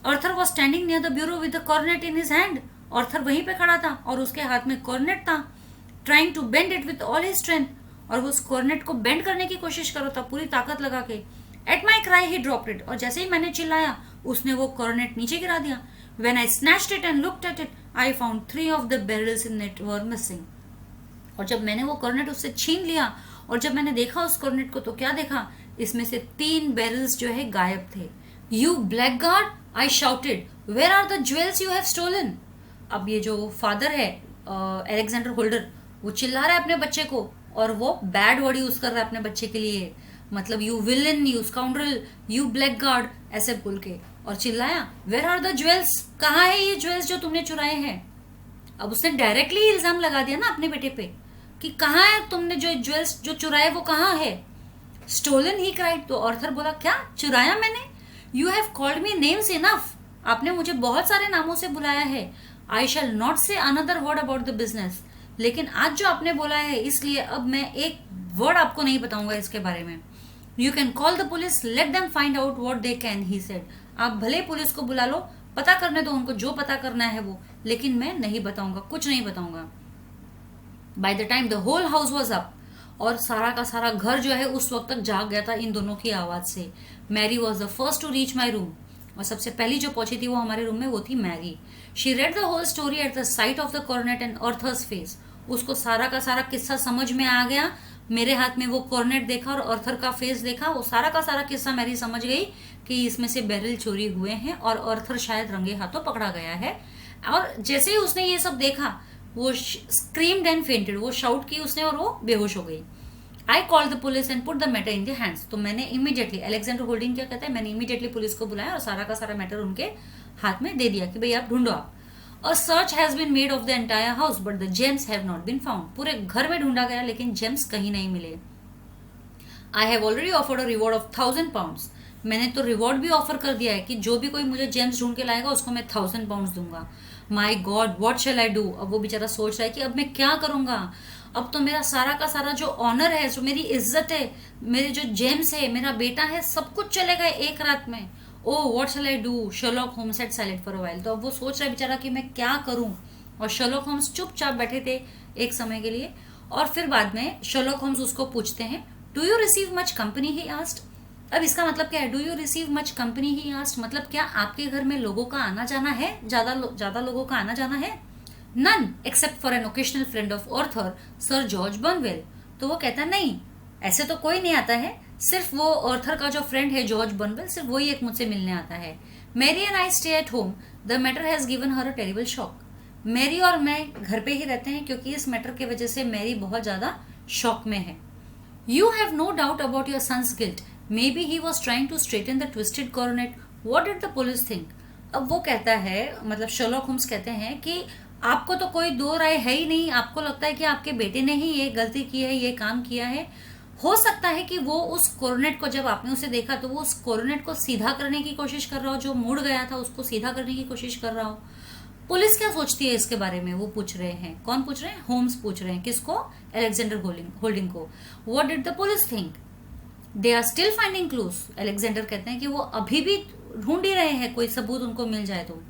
Arthur was standing near the bureau with the coronet in his hand. Arthur वहीं पे खड़ा था और उसके हाथ में कॉर्नेट था। Trying to bend it with all his strength. और वो उस कॉर्नेट को बेंड करने की कोशिश कर रहा था पूरी ताकत लगा के। At my cry he dropped it. और जैसे ही मैंने चिल्लाया उसने वो कॉर्नेट नीचे गिरा दिया। When I snatched it and looked at it I found 3 of the barrels in it were missing. और जब मैंने वो कॉर्नेट उससे छीन लिया और जब मैंने देखा उस कॉर्नेट को तो क्या देखा? इसमें से 3 बैरल्स जो है गायब थे। You blackguard, I shouted, where are the jewels you have stolen. अब ये जो फादर है अलेक्जेंडर होल्डर, वो चिल्ला रहा है अपने बच्चे को और वो बैड वर्ड यूज कर रहा है अपने बच्चे के लिए। मतलब you villain, you scoundrel, you blackguard, ऐसे बोल के और चिल्लाया वेयर आर द ज्वेल्स, कहाँ है ये ज्वेल्स जो तुमने चुराए हैं। अब उसने डायरेक्टली इल्जाम लगा दिया ना अपने बेटे पे कि कहाँ है तुमने जो ज्वेल्स जो चुराए, वो कहाँ है? Stolen he cried. तो ऑर्थर बोला क्या चुराया मैंने? You have called me names enough. आपने मुझे बहुत सारे नामों से बुलाया है। I shall not say another word about the business. लेकिन आज जो आपने बोला है इसलिए अब मैं एक वर्ड आपको नहीं बताऊंगा इसके बारे में। You can call the police, let them find out what they can, he said. आप भले पुलिस को बुला लो, पता करने दो उनको जो पता करना है वो, लेकिन मैं नहीं बताऊंगा, कुछ नहीं बताऊंगा। By the time the whole house was up. और सारा का सारा घर जो है उस वक्त तक जाग गया था इन दोनों की आवाज से। Mary was the first to reach my room. और सबसे पहली जो पहुंची थी वो हमारे रूम में, वो थी Mary. She read the whole story at the sight of the coronet and Arthur's face. उसको सारा का सारा किस्सा समझ में आ गया। मेरे हाथ में वो कॉर्नेट देखा और ऑर्थर का फेस देखा, वो सारा का सारा किस्सा मैरी समझ गई कि इसमें से बैरल चोरी हुए हैं और ऑर्थर शायद रंगे हाथों पकड़ा गया है। और जैसे ही उसने ये सब देखा वो स्क्रीम्ड एंड फेंटेड, वो शाउट की उसने और वो बेहोश हो गई। I call the police and put the matter in the hands. तो मैंने इमीडिएटली, अलेक्जेंडर होल्डिंग क्या कहता है, मैंने इमीडिएटली पुलिस को बुलाया और सारा का सारा मैटर उनके हाथ में दे दिया कि भाई आप ढूंढो आप। A search has been made of the entire house but the gems have not been found. पूरे घर में ढूंढा गया लेकिन जेम्स कहीं नहीं मिले। I have already offered a reward of 1000 pounds. मैंने तो रिवॉर्ड भी ऑफर कर दिया है कि जो भी कोई मुझे जेम्स ढूंढ के लाएगा उसको मैं 1000 पाउंड्स दूंगा। My God what shall I do. अब वो बेचारा सोच रहा है कि अब मैं क्या करूंगा। अब तो मेरा सारा का सारा जो ऑनर है, जो मेरी इज्जत है, मेरे जो जेम्स है, मेरा बेटा है, सब कुछ चले गए एक रात में। Oh what shall I do, Sherlock Holmes said silent for a while. तो अब वो सोच रहा है बेचारा कि मैं क्या करूं। और शर्लॉक होम्स चुपचाप बैठे थे एक समय के लिए। और फिर बाद में शर्लॉक होम्स उसको पूछते हैं, do you receive much company, he asked. अब इसका मतलब क्या है, do you receive much company, he asked, मतलब क्या आपके घर में लोगों का आना जाना है, ज्यादा लोगों का आना जाना है। None except for an occasional friend of Arthur Sir George Burnwell. तो वो कहता नहीं, ऐसे तो कोई नहीं आता है, सिर्फ वो ऑर्थर का जो फ्रेंड है जॉर्ज बर्नवेल, सिर्फ वही एक मुझसे मिलने आता है। Mary and I stay at home, the matter has given her a terrible shock. Mary और मैं घर पे ही रहते हैं क्योंकि इस मैटर की वजह से मैरी बहुत ज्यादा शॉक में है। You have no doubt about your son's guilt, may be he was trying to straighten the twisted coronet, what did the police think. अब वो कहता है, मतलब शर्लॉक होम्स कहते हैं कि आपको तो कोई दो राय है ही नहीं, आपको लगता है कि आपके बेटे ने ही ये गलती की है, ये काम किया है। हो सकता है कि वो उस कोरोनेट को, जब आपने उसे देखा तो वो उस कोरोनेट को सीधा करने की कोशिश कर रहा हो, जो मुड़ गया था उसको सीधा करने की कोशिश कर रहा हो। पुलिस क्या सोचती है इसके बारे में, वो पूछ रहे हैं। कौन पूछ रहे हैं? होम्स पूछ रहे हैं। किसको? अलेक्जेंडर होल्डिंग को। What did the police think, they are still finding clues. Alexander कहते हैं कि वो अभी भी ढूंढ ही रहे हैं, कोई सबूत उनको मिल जाए तो।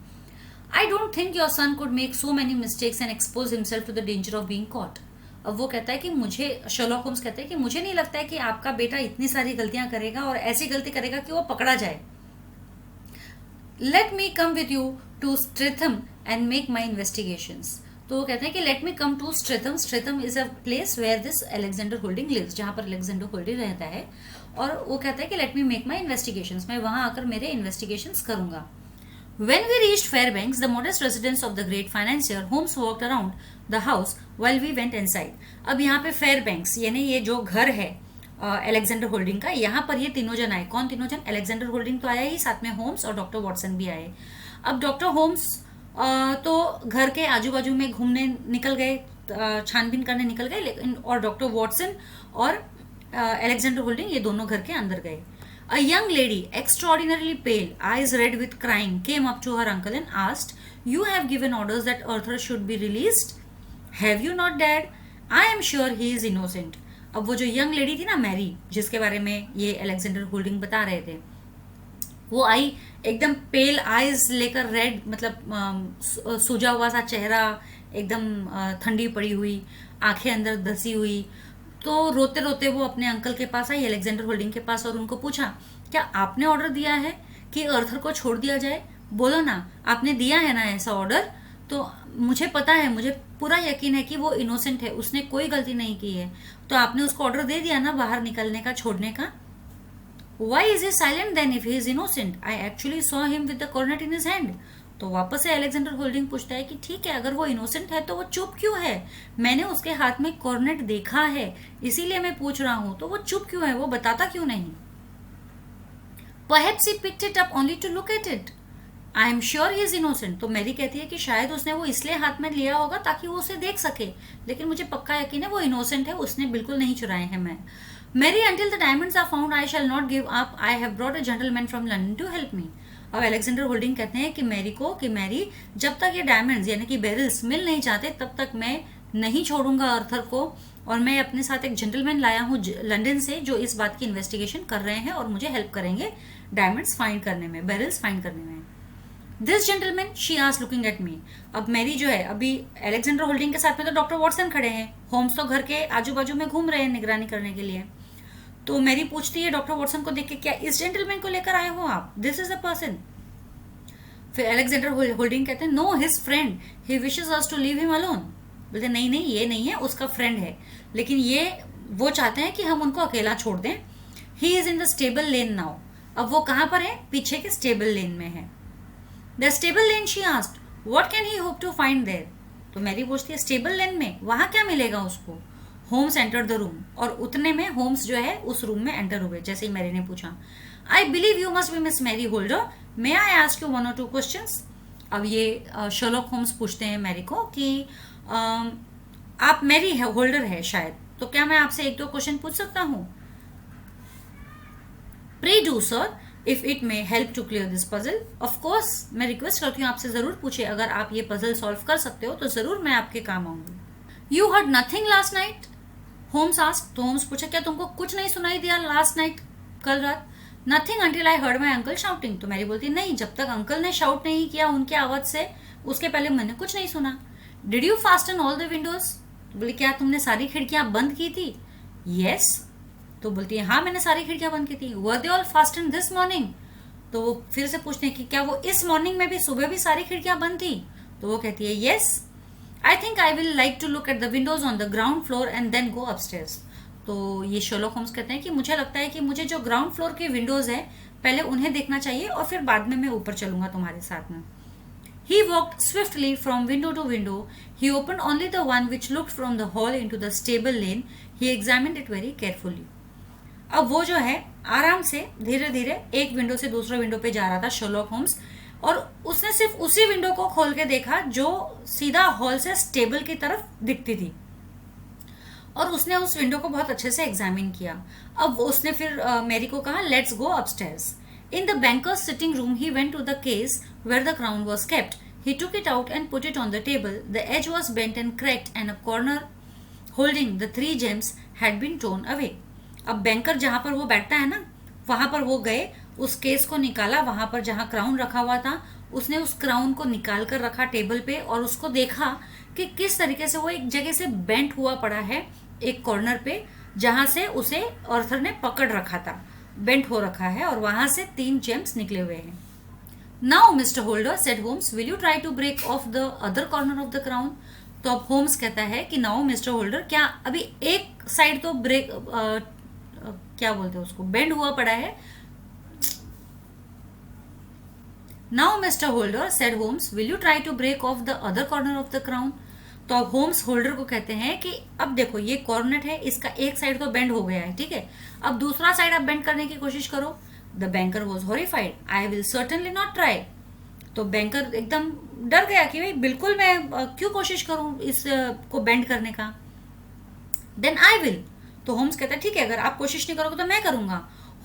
I don't think your son could make so many mistakes and expose himself to the danger of being caught. अब वो कहता है कि मुझे, शर्लॉक होम्स कहते हैं कि मुझे नहीं लगता है कि आपका बेटा इतनी सारी गलतियां करेगा और ऐसी गलती करेगा कि वो पकड़ा जाए। Let me come with you to Streatham and make my investigations. तो वो कहते हैं कि let me come to Streatham. Streatham is a place where this Alexander Holding lives, जहां पर अलेक्जेंडर होल्डिंग रहता है। और वो कहता है कि let me make my investigations, मैं वहां आकर मेरे इन्वेस्टिगेशंस करूंगा। When we reached Fairbanks, the modest residence of the great financier, Holmes walked around the house while we went inside. अब यहाँ पे फेयरबैंक्स यानी ये जो घर है अलेक्जेंडर होल्डिंग का, यहाँ पर ये तीनों जन आए। कौन तीनों जन? अलेक्जेंडर होल्डिंग तो आया ही, साथ में होम्स और डॉक्टर वॉटसन भी आए। अब डॉक्टर होम्स तो घर के आजू बाजू में घूमने निकल गए, छानबीन करने निकल गए, लेकिन और डॉक्टर वॉटसन और अलेक्जेंडर होल्डिंग ये दोनों घर के अंदर गए। A young lady, extraordinarily pale, eyes red with crying, came up to her uncle and asked, "You have given orders that Arthur should be released? Have you not, Dad? I am sure he is innocent." अब वो जो young lady थी ना, Mary, जिसके बारे में ये Alexander holding बता रहे थे, वो आई एकदम पेल आईज लेकर, रेड मतलब सूजा हुआ सा चेहरा, एकदम ठंडी पड़ी हुई, आंखें अंदर धसी हुई। तो रोते रोते वो अपने अंकल के पास आई, अलेक्जेंडर होल्डिंग के पास, और उनको पूछा, क्या आपने ऑर्डर दिया है कि अर्थर को छोड़ दिया जाए? बोलो ना, आपने दिया है ना ऐसा ऑर्डर? तो मुझे पता है, मुझे पूरा यकीन है कि वो इनोसेंट है, उसने कोई गलती नहीं की है। तो आपने उसको ऑर्डर दे दिया ना बाहर निकलने का, छोड़ने का? Why is he silent then if he is innocent? I actually saw him with the cornet in his hand. तो वापस से अलेक्जेंडर होल्डिंग पूछता है कि ठीक है, अगर वो इनोसेंट है तो वो चुप क्यों है? मैंने उसके हाथ में कॉर्नेट देखा है, इसीलिए मैं पूछ रहा हूं। तो वो चुप क्यों है, वो बताता क्यों नहीं? Perhaps he picked it up only to look at it. I am sure he is innocent. तो मैरी कहती है कि शायद उसने वो इसलिए हाथ में लिया होगा ताकि वो उसे देख सके, लेकिन मुझे पक्का यकीन है वो इनोसेंट है, उसने बिल्कुल नहीं चुराए हैं। मैं Mary, until the diamonds are found, I shall not give up. I have brought a gentleman from London to help me. अब अलेक्जेंडर होल्डिंग कहते हैं कि मैरी को, कि मैरी, जब तक ये डायमंड्स यानी कि बेरल्स मिल नहीं जाते तब तक मैं नहीं छोड़ूंगा अर्थर को, और मैं अपने साथ एक जेंटलमैन लाया हूँ लंदन से जो इस बात की इन्वेस्टिगेशन कर रहे हैं और मुझे हेल्प करेंगे डायमंड्स फाइंड करने में, बेरल्स फाइंड करने में। This gentleman, she asked looking at me. अब मैरी जो है, अभी अलेक्जेंडर होल्डिंग के साथ में तो डॉक्टर वॉटसन खड़े हैं, होम्स तो घर के आजू बाजू में घूम रहे हैं निगरानी करने के लिए। तो मैरी पूछती है डॉक्टर वॉटसन को देख के, क्या इस जेंटलमैन को लेकर आए हो आप? This is the person. फिर अलेक्जेंडर होल्डिंग कहते हैं, no, his friend, he wishes us to leave him alone. बोलते नहीं नहीं, ये नहीं है, उसका फ्रेंड है, लेकिन ये वो चाहते हैं कि हम उनको अकेला छोड़ दें। He is in the stable lane now. अब वो कहां पर है? पीछे के स्टेबल लेन में है। The stable lane, she asked, what can he hope to find there. तो मैरी पूछती है, स्टेबल लेन में वहां क्या मिलेगा उसको? होम्स एंटर द रूम, और उतने में होम्स जो है उस रूम में एंटर हुए जैसे ही मैरी ने पूछा। I believe you must be Miss Mary Holder, may I ask you 1 or 2 questions. अब ये शर्लॉक होम्स पूछते हैं मैरी को कि आप मैरी होल्डर है शायद, तो क्या मैं आपसे 1-2 क्वेश्चन पूछ सकता हूँ? Pray do sir, if it may help to clear this puzzle. Of course, मैं रिक्वेस्ट करती हूँ आपसे जरूर पूछे, अगर आप ये पजल सॉल्व कर सकते हो तो जरूर मैं आपके काम आऊंगी। You heard nothing last night? Holmes asked, तो होम्स पूछा क्या तुमको कुछ नहीं सुनाई दिया लास्ट नाइट, कल रात? Nothing until I heard my uncle shouting, तो मैरी बोलती नहीं, जब तक अंकल ने शाउट नहीं किया उनकी आवाज से उसके पहले मैंने कुछ नहीं सुना। Did you fasten all the Windows? तो बोली क्या तुमने सारी खिड़कियां बंद की थी? यस। तो बोलती है हाँ मैंने सारी खिड़कियां बंद की थी। Were they all fasten this morning? तो वो फिर से पूछते हैं कि क्या वो इस मॉर्निंग में भी, सुबह भी सारी खिड़कियां बंद थी? तो वो कहती है yes. I think I will like to look at the windows on the ground floor and then go upstairs. तो ये शर्लॉक होम्स कहते हैं कि मुझे लगता है कि मुझे जो ग्राउंड फ्लोर के विंडोज है पहले उन्हें देखना चाहिए और फिर बाद में मैं ऊपर चलूंगा तुम्हारे साथ में। He walked swiftly from window to window. He opened only the one which looked from the hall into the stable lane. He examined it very carefully. अब वो जो है आराम से धीरे धीरे एक विंडो से दूसरे विंडो पे जा रहा था शर्लॉक होम्स, और उसने सिर्फ उसी विंडो को खोल के देखा जो सीधा हॉल से स्टेबल की तरफ दिखती थी, और उसने उस विंडो को बहुत अच्छे से एग्जामिन किया। अब उसने फिर मैरी को कहा let's go upstairs. In the banker's sitting room, he went to the case where the crown was kept. He took it out and put it on the table. The edge was bent and cracked, and a corner holding the 3 gems had been torn away. अब banker जहां पर वो बैठता है ना, वहां पर वो गए, उस केस को निकाला, वहां पर जहां क्राउन रखा हुआ था उसने उस क्राउन को निकाल कर रखा टेबल पे, और उसको देखा कि किस तरीके से वो एक जगह से बेंट हुआ पड़ा है एक कॉर्नर पे, जहां से उसे ऑर्थर ने पकड़ रखा था, बेंट हो रखा है, और वहां से 3 जेम्स निकले हुए हैं। Now Mister Holder said Holmes will you try to break off the other corner of the crown? तो अब होम्स कहता है कि नाउ मिस्टर होल्डर, क्या अभी एक साइड तो ब्रेक क्या बोलते हैं उसको, बेंड हुआ पड़ा है। Now Mister Holder said Holmes will you try to break off the other corner of the crown? तो अब होम्स होल्डर को कहते हैं कि अब देखो ये कॉर्नर है, इसका एक साइड तो बेंड हो गया है, ठीक है, अब दूसरा साइड आप बेंड करने की कोशिश करो। The banker was horrified, I will certainly not try. तो बैंकर एकदम डर गया कि भाई बिल्कुल मैं क्यों कोशिश करूं इस को बेंड करने का। Then I will. तो होम्स कहता है ठीक है, अगर आप कोशिश नहीं करोगे तो मैं करूंगा।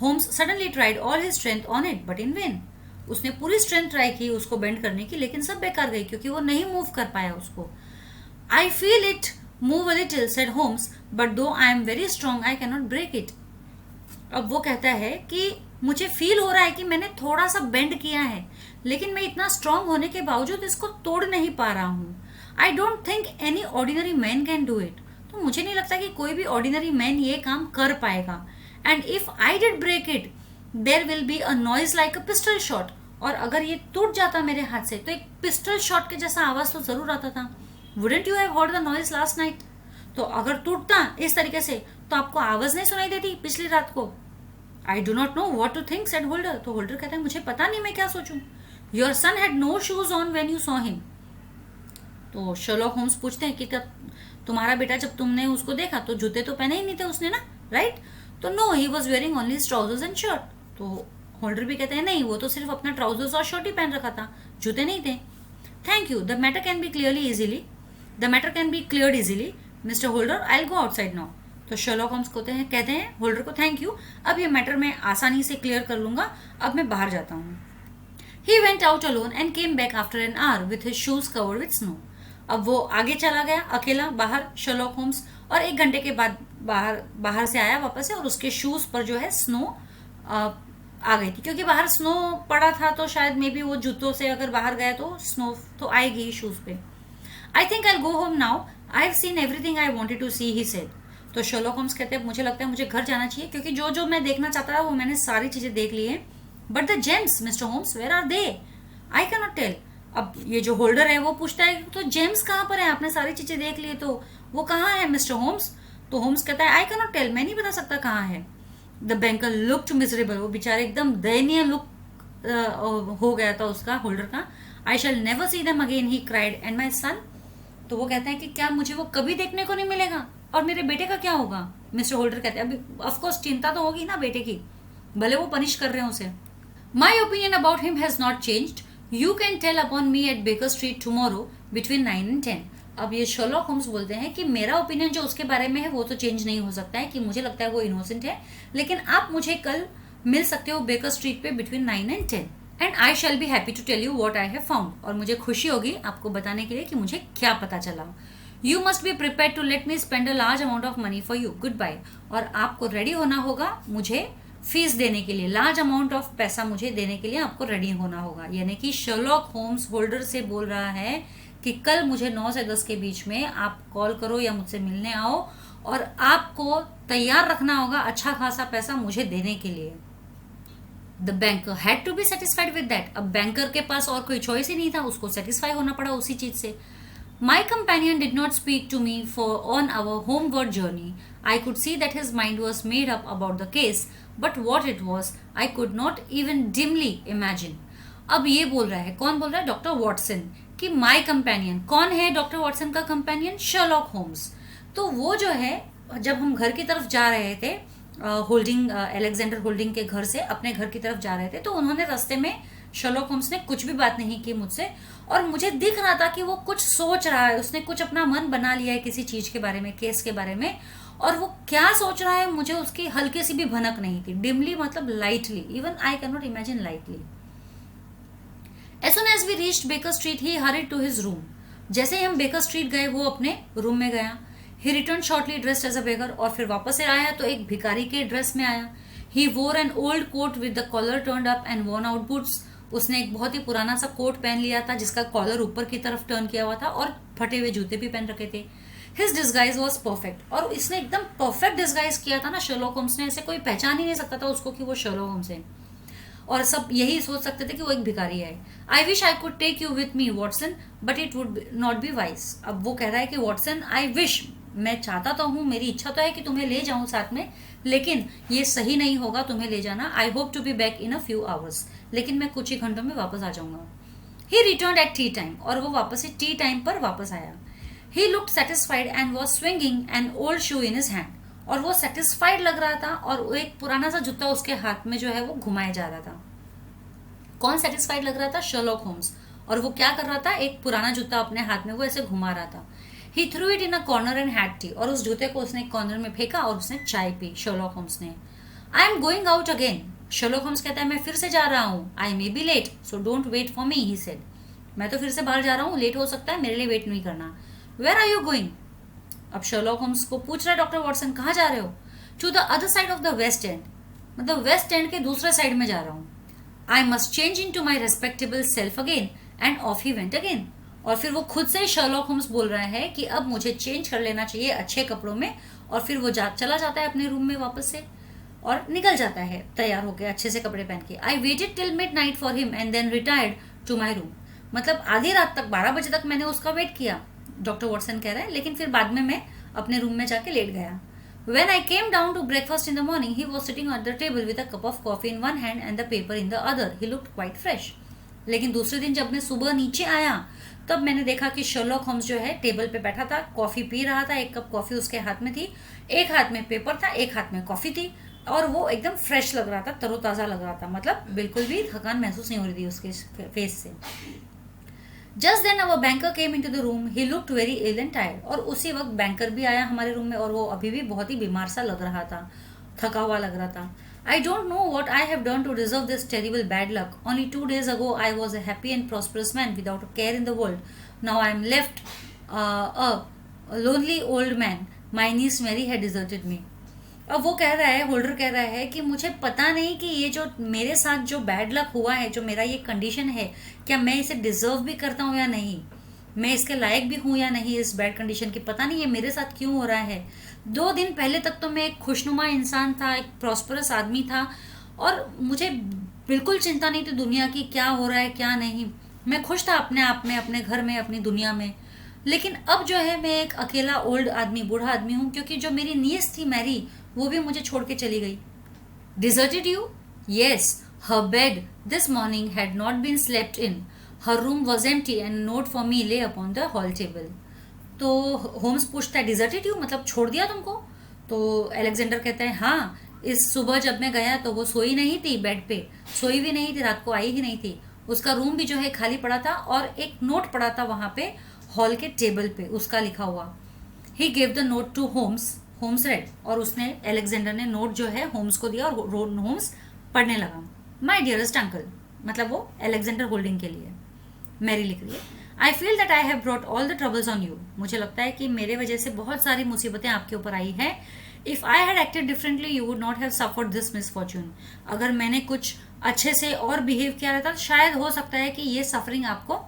Holmes suddenly tried all his strength on it but in vain. उसने पूरी स्ट्रेंथ ट्राई की उसको बेंड करने की, लेकिन सब बेकार गई क्योंकि वो नहीं मूव कर पाया उसको। I feel it move a little, said Holmes, but though I am very strong, I cannot break it. अब वो कहता है कि मुझे फील हो रहा है कि मैंने थोड़ा सा बेंड किया है, लेकिन मैं इतना स्ट्रांग होने के बावजूद इसको तोड़ नहीं पा रहा हूँ। I don't think any ordinary man can do it. तो मुझे नहीं लगता कि कोई भी ऑर्डिनरी मैन ये काम कर पाएगा। And if I did break it, there will be a noise like a pistol shot. और अगर ये टूट जाता मेरे हाथ से तो एक पिस्टल शॉट के जैसा आवाज तो जरूर आता था। Wouldn't you have heard the noise last night? तो अगर टूटता इस तरीके से तो आपको आवाज नहीं सुनाई देती पिछली रात को। I do not know what to think, said Holder. तो होल्डर कहता है मुझे पता नहीं मैं क्या सोचूं। Your son had no shoes on when you saw him. तो शर्लॉक होम्स पूछते हैं कि तुम्हारा बेटा जब तुमने उसको देखा तो जूते तो पहने ही नहीं थे उसने ना, राइट? तो no, he was wearing only trousers and shirt. तो होल्डर भी कहते हैं नहीं, वो तो सिर्फ अपना ट्राउजर्स और शर्ट ही पहन रखा था, जूते नहीं थे। Thank you, the matter can be cleared easily mister holder, I will go outside now. तो शर्लॉक होम्स कहते हैं होल्डर को थैंक यू, अब ये मैटर मैं आसानी से क्लियर कर लूंगा, अब मैं बाहर जाता हूँ। He went out alone and came back after an hour with his shoes covered with snow. अब वो आगे चला गया अकेला बाहर शर्लॉक होम्स, और 1 घंटे के बाद बाहर से आया वापस से, और उसके शूज पर जो है स्नो आ गई थी, क्योंकि बाहर स्नो पड़ा था तो शायद मे बी वो जूतों से अगर बाहर गया तो स्नो तो आएगी शूज पे। I think I go home now, I have seen everything I wanted to see, he said. तो शर्लॉक होम्स कहते हैं मुझे लगता है मुझे घर जाना चाहिए, क्योंकि जो जो मैं देखना चाहता था वो मैंने सारी चीजें देख ली है। But the gems Mister Holmes, where are they? I can not tell. अब ये जो होल्डर है वो पूछता है तो जेम्स कहाँ पर है, आपने सारी चीजें देख ली तो वो कहाँ है मिस्टर होम्स? तो होम्स कहता है आई कैन नॉट टेल, मैं नहीं बता सकता कहाँ है। द बैंकर लुक्ड मिजरेबल, वो बेचारे एकदम दयनीय लुक हो गया था उसका, होल्डर का। I shall never see them again, he cried, and my son. तो वो कहता है कि क्या मुझे वो कभी देखने को नहीं मिलेगा, और मेरे बेटे का क्या होगा? मिस्टर होल्डर कहते हैं अभी ऑफकोर्स चिंता तो होगी ना बेटे की, भले वो पनिश कर रहे हैं उसे। My opinion about him has not changed. You can tell upon me at Baker Street tomorrow between 9 and 10. अब ये शर्लॉक होम्स बोलते हैं कि मेरा ओपिनियन जो उसके बारे में है वो तो चेंज नहीं हो सकता है, कि मुझे लगता है वो इनोसेंट है, लेकिन आप मुझे कल मिल सकते हो बेकर स्ट्रीट पे between 9 and 10, and I shall be happy to tell you what I have found. और मुझे खुशी होगी आपको बताने के लिए कि मुझे क्या पता चला। You must be prepare to let me spend a large amount of money for you, goodbye. और आपको रेडी होना होगा मुझे फीस देने के लिए, लार्ज अमाउंट ऑफ पैसा मुझे देने के लिए आपको रेडी होना होगा। यानी कि शर्लॉक होम्स होल्डर से बोल रहा है कि कल मुझे 9 से 10 के बीच में आप कॉल करो या मुझसे मिलने आओ, और आपको तैयार रखना होगा अच्छा खासा पैसा मुझे देने के लिए। The banker had to be satisfied with that. अब बैंकर के पास और कोई चॉइस ही नहीं था, उसको सेटिस्फाई होना पड़ा उसी चीज से। My companion did not speak to me for on our homeward journey. I could see that his mind was made up about the case, but what it was I could not even dimly imagine. अब ये बोल रहा है, कौन बोल रहा है? Doctor Watson, कि माई कंपेनियन। कौन है डॉक्टर वॉटसन का कंपेनियन? Sherlock Holmes. तो वो जो है, जब हम घर की तरफ जा रहे थे, होल्डिंग अलेक्जेंडर होल्डिंग के घर से अपने घर की तरफ जा रहे थे, तो उन्होंने रास्ते में शर्लॉक होम्स ने कुछ भी बात नहीं की मुझसे, और मुझे दिख रहा था कि वो कुछ सोच रहा है, उसने कुछ अपना मन बना लिया है किसी चीज के बारे में, केस के बारे में, और वो क्या सोच रहा है मुझे उसकी हल्की सी भी भनक नहीं थी। डिमली मतलब lightly, even I can not imagine lightly. As soon as we reached Baker Street, he hurried to his room. जैसे ही हम बेकर स्ट्रीट गए वो अपने रूम में गया। He returned shortly dressed as a beggar, और फिर वापस से आया तो एक भिखारी के ड्रेस में आया। He wore an old coat with the collar turned up and worn out boots. उसने एक बहुत ही पुराना सा कोट पहन लिया था जिसका कॉलर ऊपर की तरफ टर्न किया हुआ था, और फटे हुए जूते भी पहन रखे थे। His disguise was perfect, और इसने एकदम परफेक्ट डिस्गाइज किया था ना शर्लॉक होम्स ने, ऐसे कोई पहचान ही नहीं सकता था उसको कि वो शर्लॉक होम्स है, और सब यही सोच सकते थे कि वो एक भिखारी है। I wish I could take you with me Watson, but it would not be wise. अब वो कह रहा है कि वॉटसन, आई विश, मैं चाहता तो हूँ, मेरी इच्छा तो है कि तुम्हें ले जाऊं साथ में, लेकिन ये सही नहीं होगा तुम्हें ले जाना। I hope to be back in a few hours, लेकिन मैं कुछ ही घंटों में वापस आ जाऊंगा। He return at tea time, और वो वापस से टी टाइम पर वापस आया। He looked satisfied and was swinging an old shoe in his hand, और वो सेटिस्फाइड लग रहा था, और वो एक पुराना सा जूता उसके हाथ में जो है वो घुमाया जा रहा था। कौन सेटिस्फाइड लग रहा था? Sherlock Holmes. और वो क्या कर रहा था? एक पुराना जूता अपने हाथ में वो ऐसे घुमा रहा था। He threw it in a corner and had tea, और उस जूते को उसने एक कॉर्नर में फेंका और उसने चाय पी शर्लॉक होम्स ने। I am going out again, Sherlock Holmes कहता है मैं फिर से जा रहा हूँ। I may be late so don't wait for me, he said. मैं तो फिर से बाहर जा रहा हूँ, लेट हो सकता है, मेरे लिए वेट नहीं करना। Where are you going? अब शर्लॉक होम्स को पूछ रहा है डॉक्टर वॉटसन, कहाँ जा रहे हो? To the other side of the West End, मतलब वेस्ट एंड के दूसरे साइड में जा रहा हूँ। I must change into my respectable self again, and off he went again. और फिर वो खुद से शर्लॉक होम्स बोल रहा है कि अब मुझे चेंज कर लेना चाहिए अच्छे कपड़ों में, और फिर वो चला जाता है अपने रूम में वापस से, और निकल जाता है तैयार होकर अच्छे से कपड़े पहन के। I waited till midnight for him and then retired to my room, मतलब आधी रात तक, 12 बजे तक मैंने उसका वेट किया, डॉक्टर वॉटसन कह रहा है, लेकिन फिर बाद में मैं अपने रूम में जाके लेट गया। When I came down to breakfast in the morning, he was sitting at the table with a cup of coffee in one hand and the paper in the other. He looked quite fresh. लेकिन दूसरे दिन जब मैं सुबह नीचे आया तब मैंने देखा कि शर्लॉक होम्स जो है टेबल पे बैठा था, कॉफी पी रहा था, एक कप कॉफी उसके हाथ में थी, एक हाथ में पेपर था, एक हाथ में कॉफी थी, और वो एकदम फ्रेश लग रहा था, तरोताज़ा लग रहा था, मतलब बिल्कुल भी थकान महसूस नहीं हो रही थी उसके फेस से। Just then our banker came into the room, he looked very ill and tired, और उसी वक्त बैंकर भी आया हमारे रूम में, और वो अभी भी बहुत ही बीमार सा लग रहा था, थका हुआ लग रहा था। I don't know what I have done to deserve this terrible bad luck. Only 2 days ago I was a happy and prosperous man without a care in the world. Now I am left a lonely old man. My niece Mary had deserted me. अब वो कह रहा है, holder कह रहा है कि मुझे पता नहीं कि ये जो मेरे साथ जो बैड लक हुआ है, जो मेरा ये कंडीशन है, क्या मैं इसे डिजर्व भी करता हूँ या नहीं, मैं इसके लायक भी हूँ या नहीं इस बैड कंडीशन की, पता नहीं ये मेरे साथ क्यों हो रहा है। 2 दिन पहले तक तो मैं एक खुशनुमा इंसान था, एक प्रॉस्परस आदमी था, और मुझे बिल्कुल चिंता नहीं थी दुनिया की क्या हो रहा है क्या नहीं, मैं खुश था अपने आप में, अपने घर में, अपनी दुनिया में। लेकिन अब जो है मैं एक अकेला ओल्ड आदमी, बूढ़ा आदमी हूँ, क्योंकि जो मेरी नीस थी मैरी, वो भी मुझे छोड़ के चली गई। Deserted you? Yes, her bed this morning had not been slept in, her room was empty and note for me lay upon the hall table. तो होम्स पूछता है डिजर्टेड यू मतलब छोड़ दिया तुमको? तो अलेक्जेंडर कहता है हाँ, इस सुबह जब मैं गया तो वो सोई नहीं थी बेड पे, सोई भी नहीं थी, रात को आई ही नहीं थी, उसका रूम भी जो है खाली पड़ा था, और एक नोट पड़ा था वहां पे हॉल के टेबल पे, उसका लिखा हुआ. He gave the note to Holmes. Holmes read, और उसने अलेक्जेंडर ने नोट जो है होम्स को दिया, और होम्स पढ़ने लगा. माई डियरेस्ट अंकल, मतलब वो अलेक्जेंडर होल्डिंग के लिए. मैरी लिख रही है, I feel that I have brought all the troubles on you, मुझे लगता है कि मेरे वजह से बहुत सारी मुसीबतें आपके ऊपर आई है. If I had acted differently you would not have suffered this misfortune, अगर मैंने कुछ अच्छे से और बिहेव किया रहता तो शायद हो सकता है कि ये सफरिंग आपको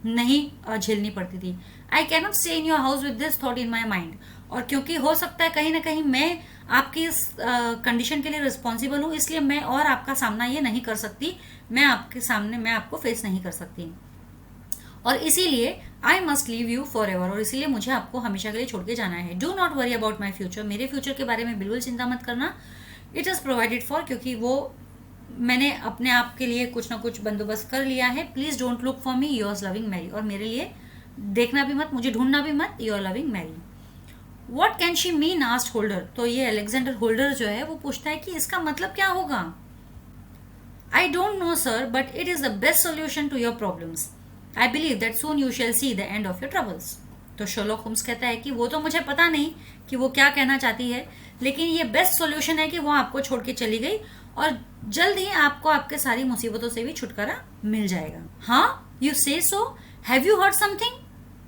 नहीं झेलनी पड़ती थी. आई can not stay in your house with this thought in my mind, और क्योंकि हो सकता है कहीं ना कहीं मैं आपकी इस कंडीशन के लिए रिस्पॉन्सिबल हूँ, इसलिए मैं और आपका सामना ये नहीं कर सकती, मैं आपको फेस नहीं कर सकती, और इसीलिए I must leave you for ever, और इसीलिए मुझे आपको हमेशा के लिए छोड़ के जाना है. Do not worry about my future, मेरे फ्यूचर के बारे में बिल्कुल चिंता मत करना. इट इज़ प्रोवाइडेड फॉर, क्योंकि वो मैंने अपने आप के लिए कुछ ना कुछ बंदोबस्त कर लिया है. Please don't look for me, yours loving Mary, और मेरे लिए देखना भी मत, मुझे ढूंढना भी मत, your loving Mary. What can she mean asked Holder, तो ये अलेक्जेंडर होल्डर जो है वो पूछता है कि इसका मतलब क्या होगा. I don't know sir, but it is the best solution to your problems. I believe that soon you shall see the end of your troubles. तो शर्लॉक होम्स कहता है कि वो तो मुझे पता नहीं कि वो क्या कहना चाहती है, लेकिन ये बेस्ट सोल्यूशन है कि वो आपको छोड़ के चली गई और जल्द ही आपको आपके सारी मुसीबतों से भी छुटकारा मिल जाएगा. हाँ, यू से सो, हैव यू हर्ड समथिंग.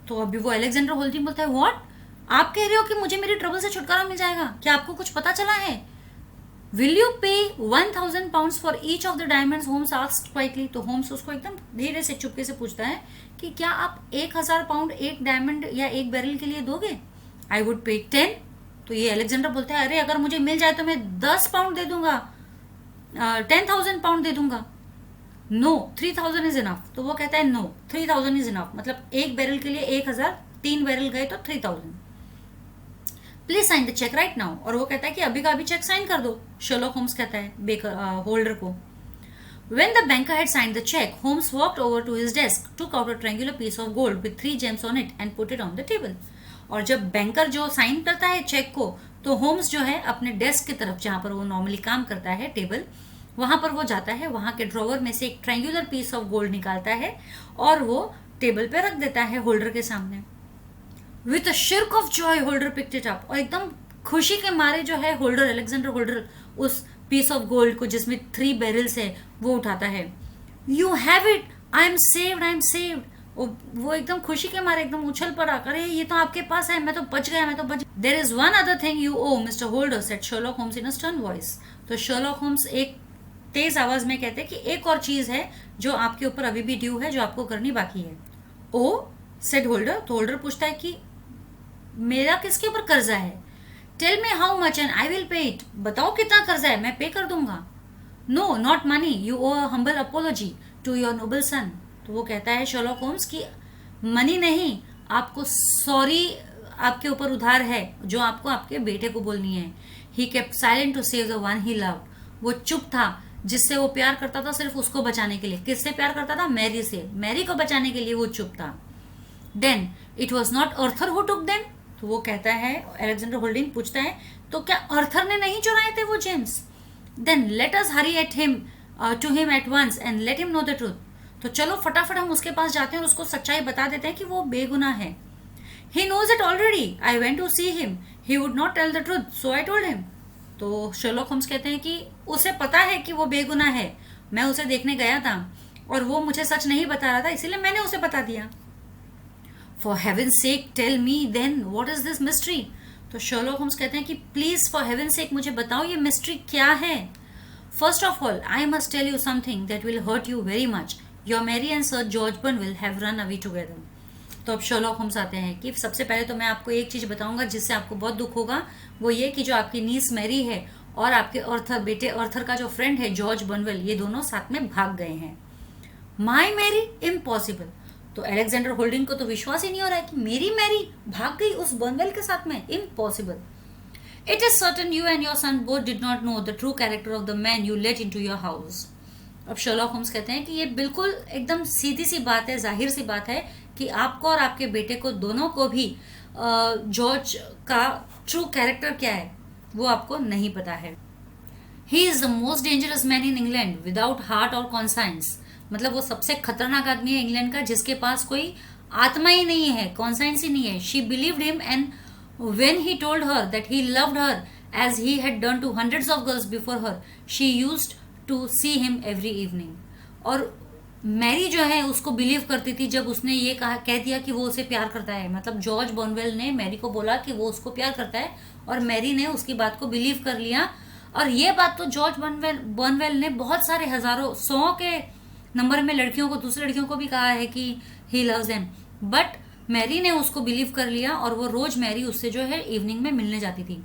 तो अभी वो अलेक्जेंडर होल्डिंग बोलता है, व्हाट, आप कह रहे हो कि मुझे मेरी ट्रबल से छुटकारा मिल जाएगा, क्या आपको कुछ पता चला है. Will you pay 1000 pounds for each of the diamonds, Holmes asked quietly. तो होम्स उसको एकदम धीरे से चुपके से पूछता है कि क्या आप 1000 pound एक डायमंड या एक बैरल के लिए दोगे. आई वुड पे 10. तो ये अलेक्जेंडर बोलता है, अरे अगर मुझे मिल जाए तो मैं 10 पाउंड दे दूंगा, 10,000 pound दे दूंगा. No, 3000 is enough. तो वो कहता है नो, 3000 इज इनफ, मतलब एक बैरल के लिए 1000, 3 बैरल गए तो 3000. Please sign the cheque right now. और वो कहता है कि अभी का अभी चेक साइन कर दो. शर्लॉक होम्स कहता है होल्डर को. When the banker had signed the check, Holmes walked over to his desk, took out a triangular piece of gold with 3 gems on it and put it on the table. और जब banker जो sign करता है check को, तो Holmes जो है अपने डेस्क की तरफ, जहां पर वो नॉर्मली काम करता है, टेबल, वहां पर वो जाता है, वहां के ड्रॉवर में से एक ट्रायंगुलर पीस ऑफ गोल्ड निकालता है और वो टेबल पे रख देता है होल्डर के सामने. With a shriek of joy Holder picked it up, और एकदम खुशी के मारे जो है होल्डर, अलेक्जेंडर होल्डर, उस पीस ऑफ गोल्ड को जिसमें 3 बैरल्स है वो उठाता है. You have it, I am saved, I am saved. वो एकदम खुशी के मारे एकदम उछल पड़ा, अरे ये तो आपके पास है, मैं तो बच गया, मैं तो बच. There is one other thing you owe Mister Holder, said Sherlock Holmes in a stern voice. तो शर्लॉक होम्स एक तेज आवाज में कहते हैं कि एक और चीज है जो आपके ऊपर अभी भी ड्यू है, जो आपको करनी बाकी है. Owe, said Holder. तो होल्डर पूछता है कि मेरा किसके ऊपर कर्जा है. Tell me how much and I will pay it, बताओ कितना कर्जा है, मैं पे कर दूंगा. No, not money, you owe humble apology to your noble son. तो वो कहता है शर्लॉक होम्स की मनी नहीं, आपको सॉरी आपके ऊपर उधार है, जो आपको आपके बेटे को बोलनी है. He kept silent to save the one he loved. वो चुप था, जिससे वो प्यार करता था सिर्फ उसको बचाने के लिए. किससे प्यार करता था? मैरी से. मैरी को बचाने के लिए वो चुप था. Then it was not Arthur who took them. तो वो कहता है, अलेक्जेंडर होल्डिंग पूछता है, तो क्या अर्थर ने नहीं चुराए थे वो gems? Then let us hurry at him to him at once and let him know the truth. तो चलो फटाफट हम उसके पास जाते हैं और उसको सच्चाई बता देते हैं कि वो बेगुनाह है. He knows it already, I went to see him, he would not tell the truth, so I told him. तो शर्लॉक होम्स कहते हैं कि उसे पता है कि वो बेगुनाह है, मैं उसे देखने गया था और वो मुझे सच नहीं बता रहा था, इसीलिए मैंने उसे बता दिया. For heaven's sake tell me then what is this mystery. तो शर्लॉक होम्स कहते हैं कि प्लीज फॉर heaven's sake मुझे बताओ ये मिस्ट्री क्या है. First of all I must tell you something that will hurt you very much. Your Mary and sir George Burnwell have run away together. तो अब शर्लॉक होम्स आते हैं कि सबसे पहले तो मैं आपको एक चीज बताऊंगा जिससे आपको बहुत दुख होगा, वो ये कि जो आपकी नीस मैरी है और आपके अर्थर बेटे अर्थर का जो फ्रेंड है जॉर्ज बर्नविल, ये दोनों साथ में भाग गए हैं. माई मैरी, इम्पॉसिबल. तो अलेक्जेंडर होल्डिंग को तो विश्वास ही नहीं हो रहा है कि मेरी मैरी भाग गई उस बर्नवेल के साथ में. Impossible. It is certain you and your son both did not know the true character of the man you let into your house. अब शर्लॉक होम्स कहते हैं कि ये बिल्कुल एकदम सीधी सी बात है, जाहिर सी बात है कि आपको और आपके बेटे को दोनों को भी जॉर्ज का ट्रू कैरेक्टर क्या है वो आपको नहीं पता है. He is the most dangerous man in England without heart और कॉन्साइंस. मतलब वो सबसे खतरनाक आदमी है इंग्लैंड का जिसके पास कोई आत्मा ही नहीं है, कॉन्साइंस ही नहीं है. She believed him and when he told her that he loved her as he had done to hundreds of girls before her, she used to see him every evening. और मैरी जो है उसको believe करती थी जब उसने ये कह दिया कि वो उसे प्यार करता है। मतलब जॉर्ज बर्नवेल ने मैरी को बोला कि वो उसको प्यार करता है और मैरी ने उसकी बात को बिलीव कर लिया। और ये बात तो जॉर्ज बर्नवेल ने बहुत सारे हजारों 100 के नंबर में लड़कियों को, दूसरी लड़कियों को भी कहा है कि he loves them, but Mary ने उसको बिलीव कर लिया और वो रोज मैरी उससे जो है इवनिंग में मिलने जाती थी।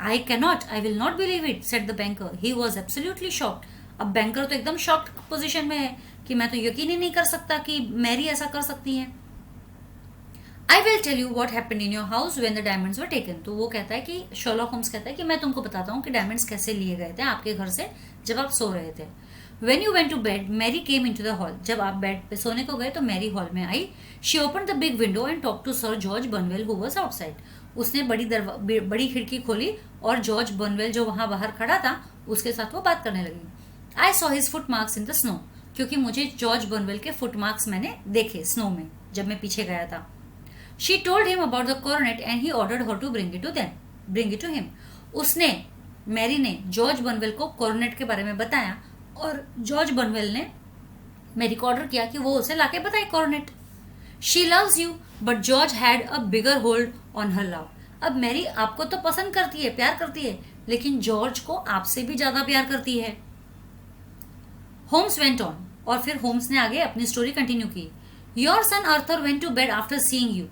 I will not believe it said the banker, he was absolutely shocked. अब बैंकर तो एकदम शॉक्ड पोजिशन में है कि मैं तो यकीन ही नहीं कर सकता कि मैरी ऐसा कर सकती है। I will tell you what happened in your house when the diamonds were taken. तो वो कहता है कि शर्लॉक होम्स कहता है कि मैं तुमको बताता हूँ कि डायमंड्स कैसे लिए गए थे आपके घर से जब आप सो रहे थे। When you went to bed Mary came in to the hall. जब आप बेड पे सोने को गए तो मैरी हॉल में आई। She open the big window and talk to sir George Burnwell who was outside. उसने बड़ी खिड़की खोली और जॉर्ज बर्नवेल जो वहां बाहर खड़ा था उसके साथ वो बात करने लगी। I saw his foot marks in the snow, क्योंकि मुझे जॉर्ज बर्नवेल के फुट मार्क्स मैंने देखे स्नो में जब मैं पीछे गया था। She told him about the coronet and he ordered her to bring it to him. उसने मैरी ने जॉर्ज बर्नवेल को कॉर्नेट के बारे में बताया और जॉर्ज बर्नवेल ने मैरी को ऑर्डर किया कि वो उसे लाके बताए coronet. She loves you but George had a bigger hold on her love. अब मैरी आपको तो पसंद करती है, प्यार करती है, लेकिन जॉर्ज को आपसे भी ज्यादा प्यार करती है। होम्स वेंट ऑन, और फिर होम्स ने आगे अपनी स्टोरी कंटिन्यू की। Your son Arthur went to bed after seeing you.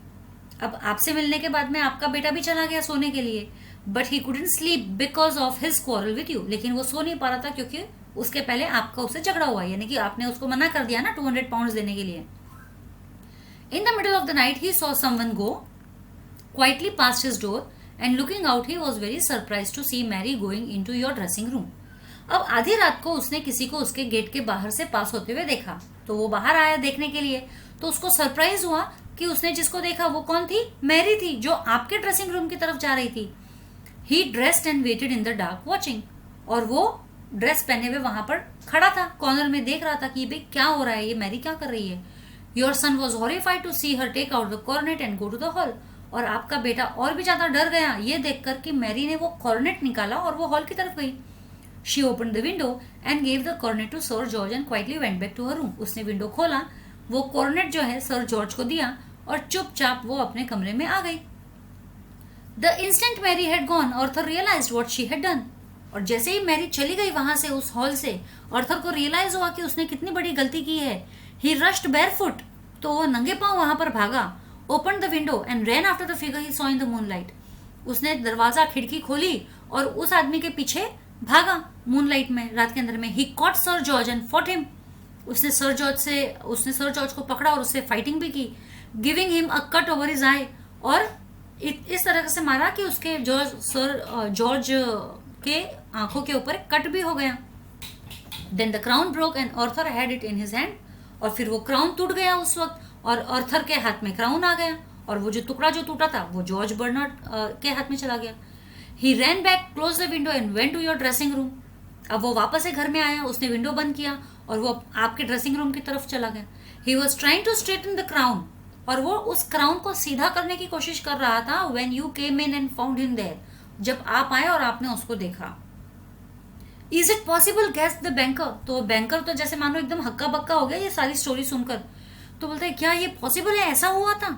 अब आपसे मिलने के बाद में आपका बेटा भी चला गया सोने के लिए, but he couldn't sleep because of his quarrel with you. लेकिन वो सो नहीं पा रहा था क्योंकि उसके पहले आपका उससे झगड़ा हुआ, यानी कि आपने उसको मना कर दिया ना 200 पाउंड देने के लिए। In the middle of the night he saw someone go quietly past his door and looking out he was very surprise to see Mary going in to your dressing room. अब आधी रात को उसने किसी को उसके गेट के बाहर से पास होते हुए देखा, तो वो बाहर आया देखने के लिए। तो उसको सरप्राइज हुआ कि उसने जिसको देखा वो कौन थी, मैरी थी, जो आपके ड्रेसिंग रूम की तरफ जा रही थी। He dressed and waited in the dark watching, और वो ड्रेस पहने हुए वहां पर खड़ा था, कॉर्नर में देख रहा था कि भाई क्या हो रहा है, ये मैरी क्या कर रही है। Your son was horrified to see her take out the coronet and go to the hall. और आपका बेटा और भी ज्यादा डर गया ये देखकर कि मैरी ने वो कॉर्नेट निकाला और वो हॉल की तरफ गई। She open the window and gave the coronet to sir George and quietly went back to her room. उसने विंडो खोला, वो कॉर्नेट जो है सर जॉर्ज को दिया और चुपचाप वो अपने कमरे में आ गई। The instant Mary had gone Arthur realised what she had done. और जैसे ही मैरी चली गई वहां से, उस हॉल से, आर्थर को रियलाइज हुआ कि उसने कितनी बड़ी गलती की है। ही रश्ड बेयरफुट, तो वो नंगे पांव वहां पर भागा। Open the window and ran after the figure he saw in the moonlight. उसने दरवाजा खिड़की खोली और उस आदमी के पीछे भागा मूनलाइट में, रात के अंदर में। He caught sir George and fought him. उसने सर जॉर्ज को पकड़ा और उससे फाइटिंग भी की। Giving him a cut over his eye, और इस तरह से मारा कि उसके जॉर्ज के आंखों के ऊपर कट भी हो गया। Then the crown broke and Arthur had it in his hand. और फिर वो क्राउन टूट गया उस वक्त, और आर्थर के हाथ में क्राउन आ गया, और वो जो टूटा था वो जॉर्ज बर्नार्ड के हाथ में चला गया। He ran back, close the window and went to your dressing room. अब वो वापस से घर में आया, उसने विंडो बंद किया और वो आपके ड्रेसिंग रूम की तरफ चला गया। He was trying to straighten the crown, और वो उस क्राउन को सीधा करने की कोशिश कर रहा था। When you came in and found him there, जब आप आए और आपने उसको देखा। Is it possible, gasped the banker. तो बैंकर तो जैसे मानो एकदम हक्का बक्का हो गया ये सारी स्टोरी सुनकर। तो बोलता है क्या ये पॉसिबल है, ऐसा हुआ था।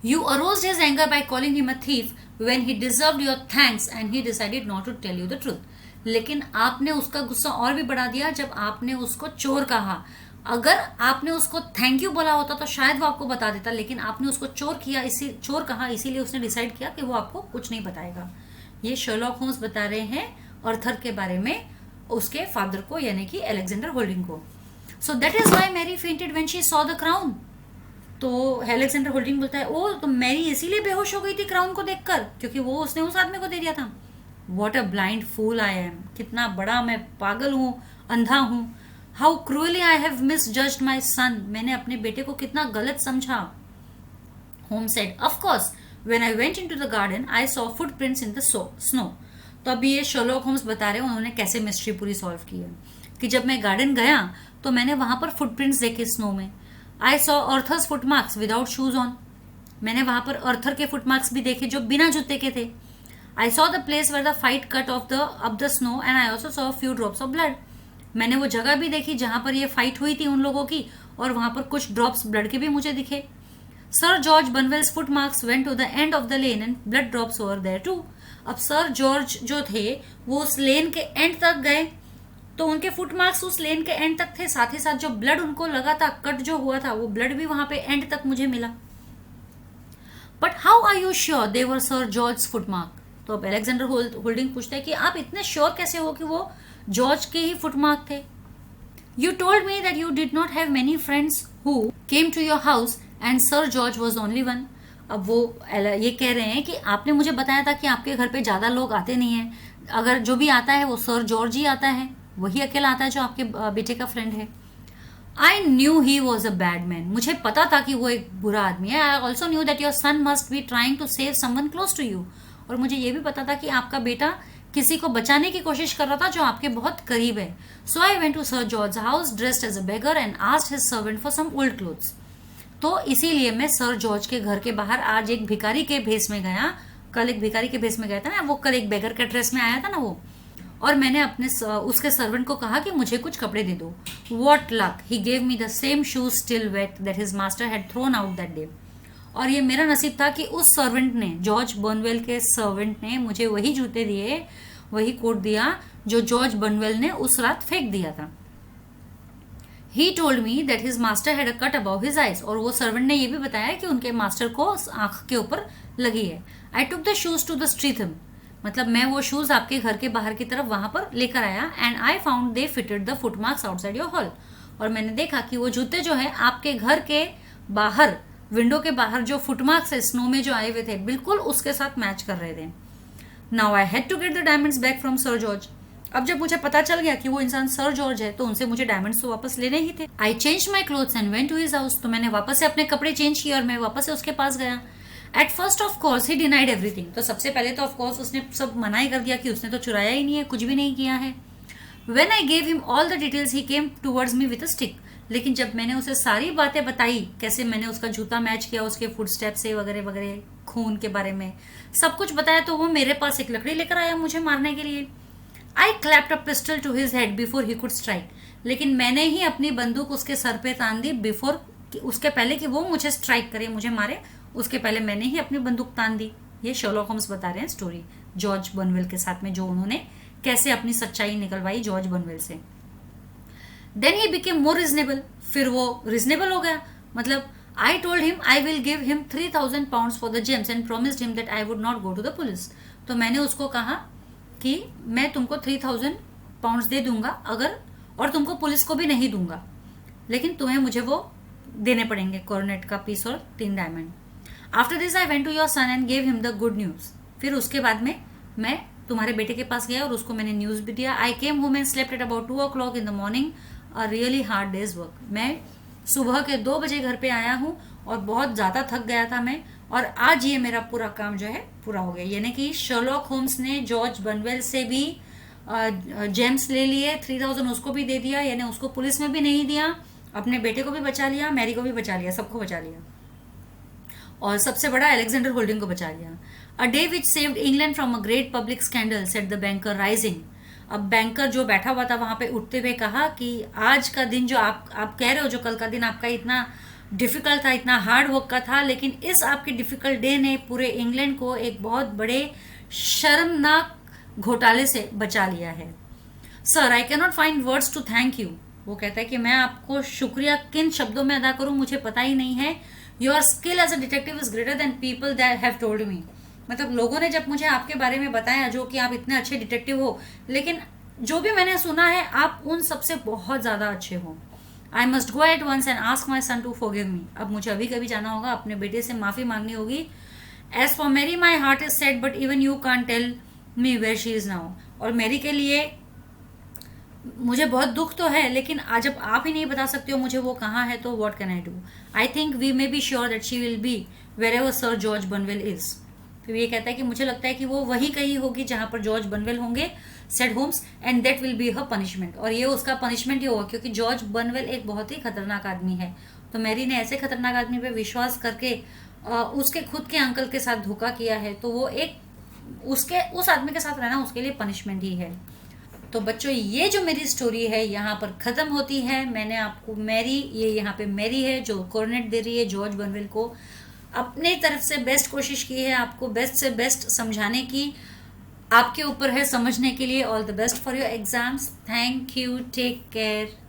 You aroused his anger by calling him a thief when he deserved your thanks and he decided not to tell you the truth. लेकिन आपने उसका गुस्सा और भी बढ़ा दिया जब आपने उसको चोर कहा। अगर आपने उसको थैंक यू बोला होता तो शायद वो आपको बता देता, लेकिन आपने उसको चोर कहा, इसीलिए उसने डिसाइड किया कि वो आपको कुछ नहीं बताएगा। ये शर्लॉक होम्स बता रहे हैं आर्थर के बारे में, उसके फादर को, यानी कि अलेक्जेंडर होल्डिंग को। So that is why Mary fainted when she saw the crown. तो अलेक्जेंडर होल्डिंग बोलता है, ओ तो मैरी इसीलिए बेहोश हो गई थी क्राउन को देखकर, क्योंकि वो उसने उस आदमी को दे दिया था। What a blind fool I am, कितना बड़ा मैं पागल हूँ, अंधा हूँ। How cruelly I have misjudged my son, मैंने अपने बेटे को कितना गलत समझा। होम said, of course when I went into the garden I saw footprints in the snow. तो अभी ये शर्लॉक होम्स बता रहे हैं उन्होंने कैसे मिस्ट्री पूरी सॉल्व की है, कि जब मैं गार्डन गया तो मैंने वहां पर फुटप्रिंट्स देखे स्नो में। I saw Arthur's footmarks without shoes on, मैंने वहां पर आर्थर के फुटमार्क्स भी देखे जो बिना जूते के थे। I saw the place where the fight cut off the snow and I also saw few drops of blood. मैंने वो जगह भी देखी जहां पर ये फाइट हुई थी उन लोगों की, और वहां पर कुछ ड्रॉप्स ब्लड के भी मुझे दिखे। Sir George Burnwell's footmarks went to the end of the lane and blood drops over there too. अब सर जॉर्ज जो थे वो उस लेन के एंड तक गए, तो उनके फुट मार्क्स उस लेन के एंड तक थे, साथ ही साथ जो ब्लड उनको लगा था, कट जो हुआ था, वो ब्लड भी वहां पे एंड तक मुझे मिला। But how are you sure they were sir George foot mark? तो अब अलेक्जेंडर होल्डिंग पूछते हैं कि आप इतने श्योर कैसे हो कि वो जॉर्ज के ही फुट मार्क थे? You told me that you did not have many friends who came to your house and sir George was only one. अब वो ये कह रहे हैं कि आपने मुझे बताया था कि आपके घर पे ज्यादा लोग आते नहीं है, अगर जो भी आता है वो सर जॉर्ज ही आता है, वही अकेला आता है जो आपके बेटे का फ्रेंड है। I knew he was a bad man, मुझे पता था कि वो एक बुरा आदमी है। I also knew that your son must be trying to save someone close to you, और मुझे ये भी पता था कि आपका बेटा किसी को बचाने की कोशिश कर रहा था जो आपके बहुत करीब है। So I went to sir George house dressed as a beggar and asked his servant for some old clothes. तो इसीलिए मैं सर जॉर्ज के घर के बाहर आज एक भिखारी के भेस में गया, कल एक भिखारी के भेस में गया था ना, वो कल एक बेगर के ड्रेस में आया था ना वो, और मैंने अपने उसके सर्वेंट को कहा कि मुझे कुछ कपड़े दे दो। What luck, he gave me the same shoes still wet that his master had thrown out that day. और ये मेरा नसीब था कि उस सर्वेंट ने, जॉर्ज बर्नवेल के सर्वेंट ने मुझे वही जूते दिए, वही कोट दिया जो जॉर्ज बर्नवेल ने उस रात फेंक दिया था। He told me that his master had a cut about his eyes, और वो सर्वेंट ने ये भी बताया कि उनके मास्टर को आंख के ऊपर लगी है। I took the shoes to the street, मतलब मैं वो शूज आपके घर के बाहर की तरफ वहां पर लेकर आया, and I found they fitted the foot marks outside your hall, और मैंने देखा कि वो जूते जो है आपके घर के बाहर, विंडो के बाहर जो फुटमार्क्स है स्नो में जो आए हुए थे, बिल्कुल उसके साथ मैच कर रहे थे। Now I had to get the diamonds back from sir George. अब जब मुझे पता चल गया कि वो इंसान सर जॉर्ज है, तो उनसे मुझे डायमंड्स तो वापस लेने ही थे। I change my clothes and went to his house, तो मैंने वापस से अपने कपड़े चेंज किए और मैं वापस से उसके पास गया। At first of course he denied everything, तो सबसे पहले तो ऑफ कोर्स उसने सब मना ही कर दिया कि उसने तो चुराया ही नहीं है, कुछ भी नहीं किया है। When I gave him all the details he came towards me with a stick, लेकिन जब मैंने उसे सारी बातें बताई, कैसे मैंने उसका जूता मैच किया उसके फुटस्टेप से वगैरह वगैरह, खून के बारे में सब कुछ बताया, तो वो मेरे पास एक लकड़ी लेकर आया मुझे मारने के लिए। I clapped a pistol to his head before he could strike, लेकिन मैंने ही अपनी बंदूक उसके सर पे तान दी, बिफोर, उसके पहले कि वो मुझे स्ट्राइक करे, मुझे मारे, उसके पहले मैंने ही अपनी बंदूक तान दी। ये शर्लॉक होम्स बता रहे हैं स्टोरी जॉर्ज बर्नवेल के साथ में, जो उन्होंने कैसे अपनी सच्चाई निकलवाई जॉर्ज बर्नवेल से। Then he became more reasonable, फिर वो रिजनेबल हो गया, मतलब I told him I will give him 3000 pounds for the gems and promised him that I would not go to the police. तो मैंने उसको कहा कि मैं तुमको 3000 pounds दे दूंगा अगर, और तुमको पुलिस को भी नहीं दूंगा, लेकिन तुम्हें मुझे वो देने पड़ेंगे, कॉर्नेट का पीस और 3 diamond. After this I went to your son and gave him the good news, फिर उसके बाद में मैं तुम्हारे बेटे के पास गया और उसको मैंने न्यूज भी दिया। I came home and slept at about 2 o'clock in the morning, a really hard days work. मैं सुबह के 2 बजे घर पे आया हूँ और बहुत ज्यादा थक गया था मैं, और आज ये मेरा पूरा काम जो है पूरा हो गया। यानी कि शर्लॉक होम्स ने जॉर्ज बर्नवेल से भी जेम्स ले लिए, 3000 उसको भी दे दिया, यानी उसको पुलिस में भी नहीं दिया, अपने बेटे को भी बचा लिया, मैरी को भी बचा लिया, सबको बचा लिया, और सबसे बड़ा अलेक्जेंडर होल्डिंग को बचा लिया। A day which saved England from a great public scandal, said the banker rising. अब बैंकर जो बैठा हुआ था वहां पे उठते हुए कहा कि आज का दिन जो आप कह रहे हो, जो कल का दिन आपका इतना डिफिकल्ट था, इतना हार्ड वर्क का था, लेकिन इस आपके डिफिकल्ट डे ने पूरे इंग्लैंड को एक बहुत बड़े शर्मनाक घोटाले से बचा लिया है। Sir I can not find words to thank you, वो कहता है कि मैं आपको शुक्रिया किन शब्दों में अदा करूं मुझे पता ही नहीं है। Your skill as a detective is greater than people that have told me, मतलब लोगों ने जब मुझे आपके बारे में बताया जो कि आप इतने अच्छे डिटेक्टिव हो, लेकिन जो भी मैंने सुना है आप उन सबसे बहुत ज्यादा अच्छे हो। I must go at once and ask my son to forgive me, अब मुझे अभी कभी जाना होगा, अपने बेटे से माफी मांगनी होगी। As for Mary my heart is sad but even you can't tell me where she is now, और मैरी के लिए मुझे बहुत दुख तो है, लेकिन आज जब आप ही नहीं बता सकते हो मुझे वो कहाँ है, तो what can I do. I think we may be sure that she will be wherever sir George Burnwell is. फिर ये कहता है कि मुझे लगता है कि वो वही कहीं होगी जहां पर जॉर्ज बर्नवेल होंगे, said Holmes, and that will be her punishment, और ये उसका पनिशमेंट ही होगा, क्योंकि जॉर्ज बर्नवेल एक बहुत ही खतरनाक आदमी है। तो मैरी ने ऐसे खतरनाक आदमी पे विश्वास करके उसके खुद के अंकल के साथ धोखा किया है, तो वो एक उसके उस आदमी के साथ रहना उसके लिए पनिशमेंट ही है। तो बच्चों ये जो मेरी स्टोरी है यहाँ पर ख़त्म होती है। मैंने आपको मैरी, ये यहाँ पे मैरी है जो कोरोनेट दे रही है जॉर्ज बर्नवेल को, अपने तरफ से बेस्ट कोशिश की है आपको बेस्ट से बेस्ट समझाने की। आपके ऊपर है समझने के लिए। All the best for your exams. Thank you, take care.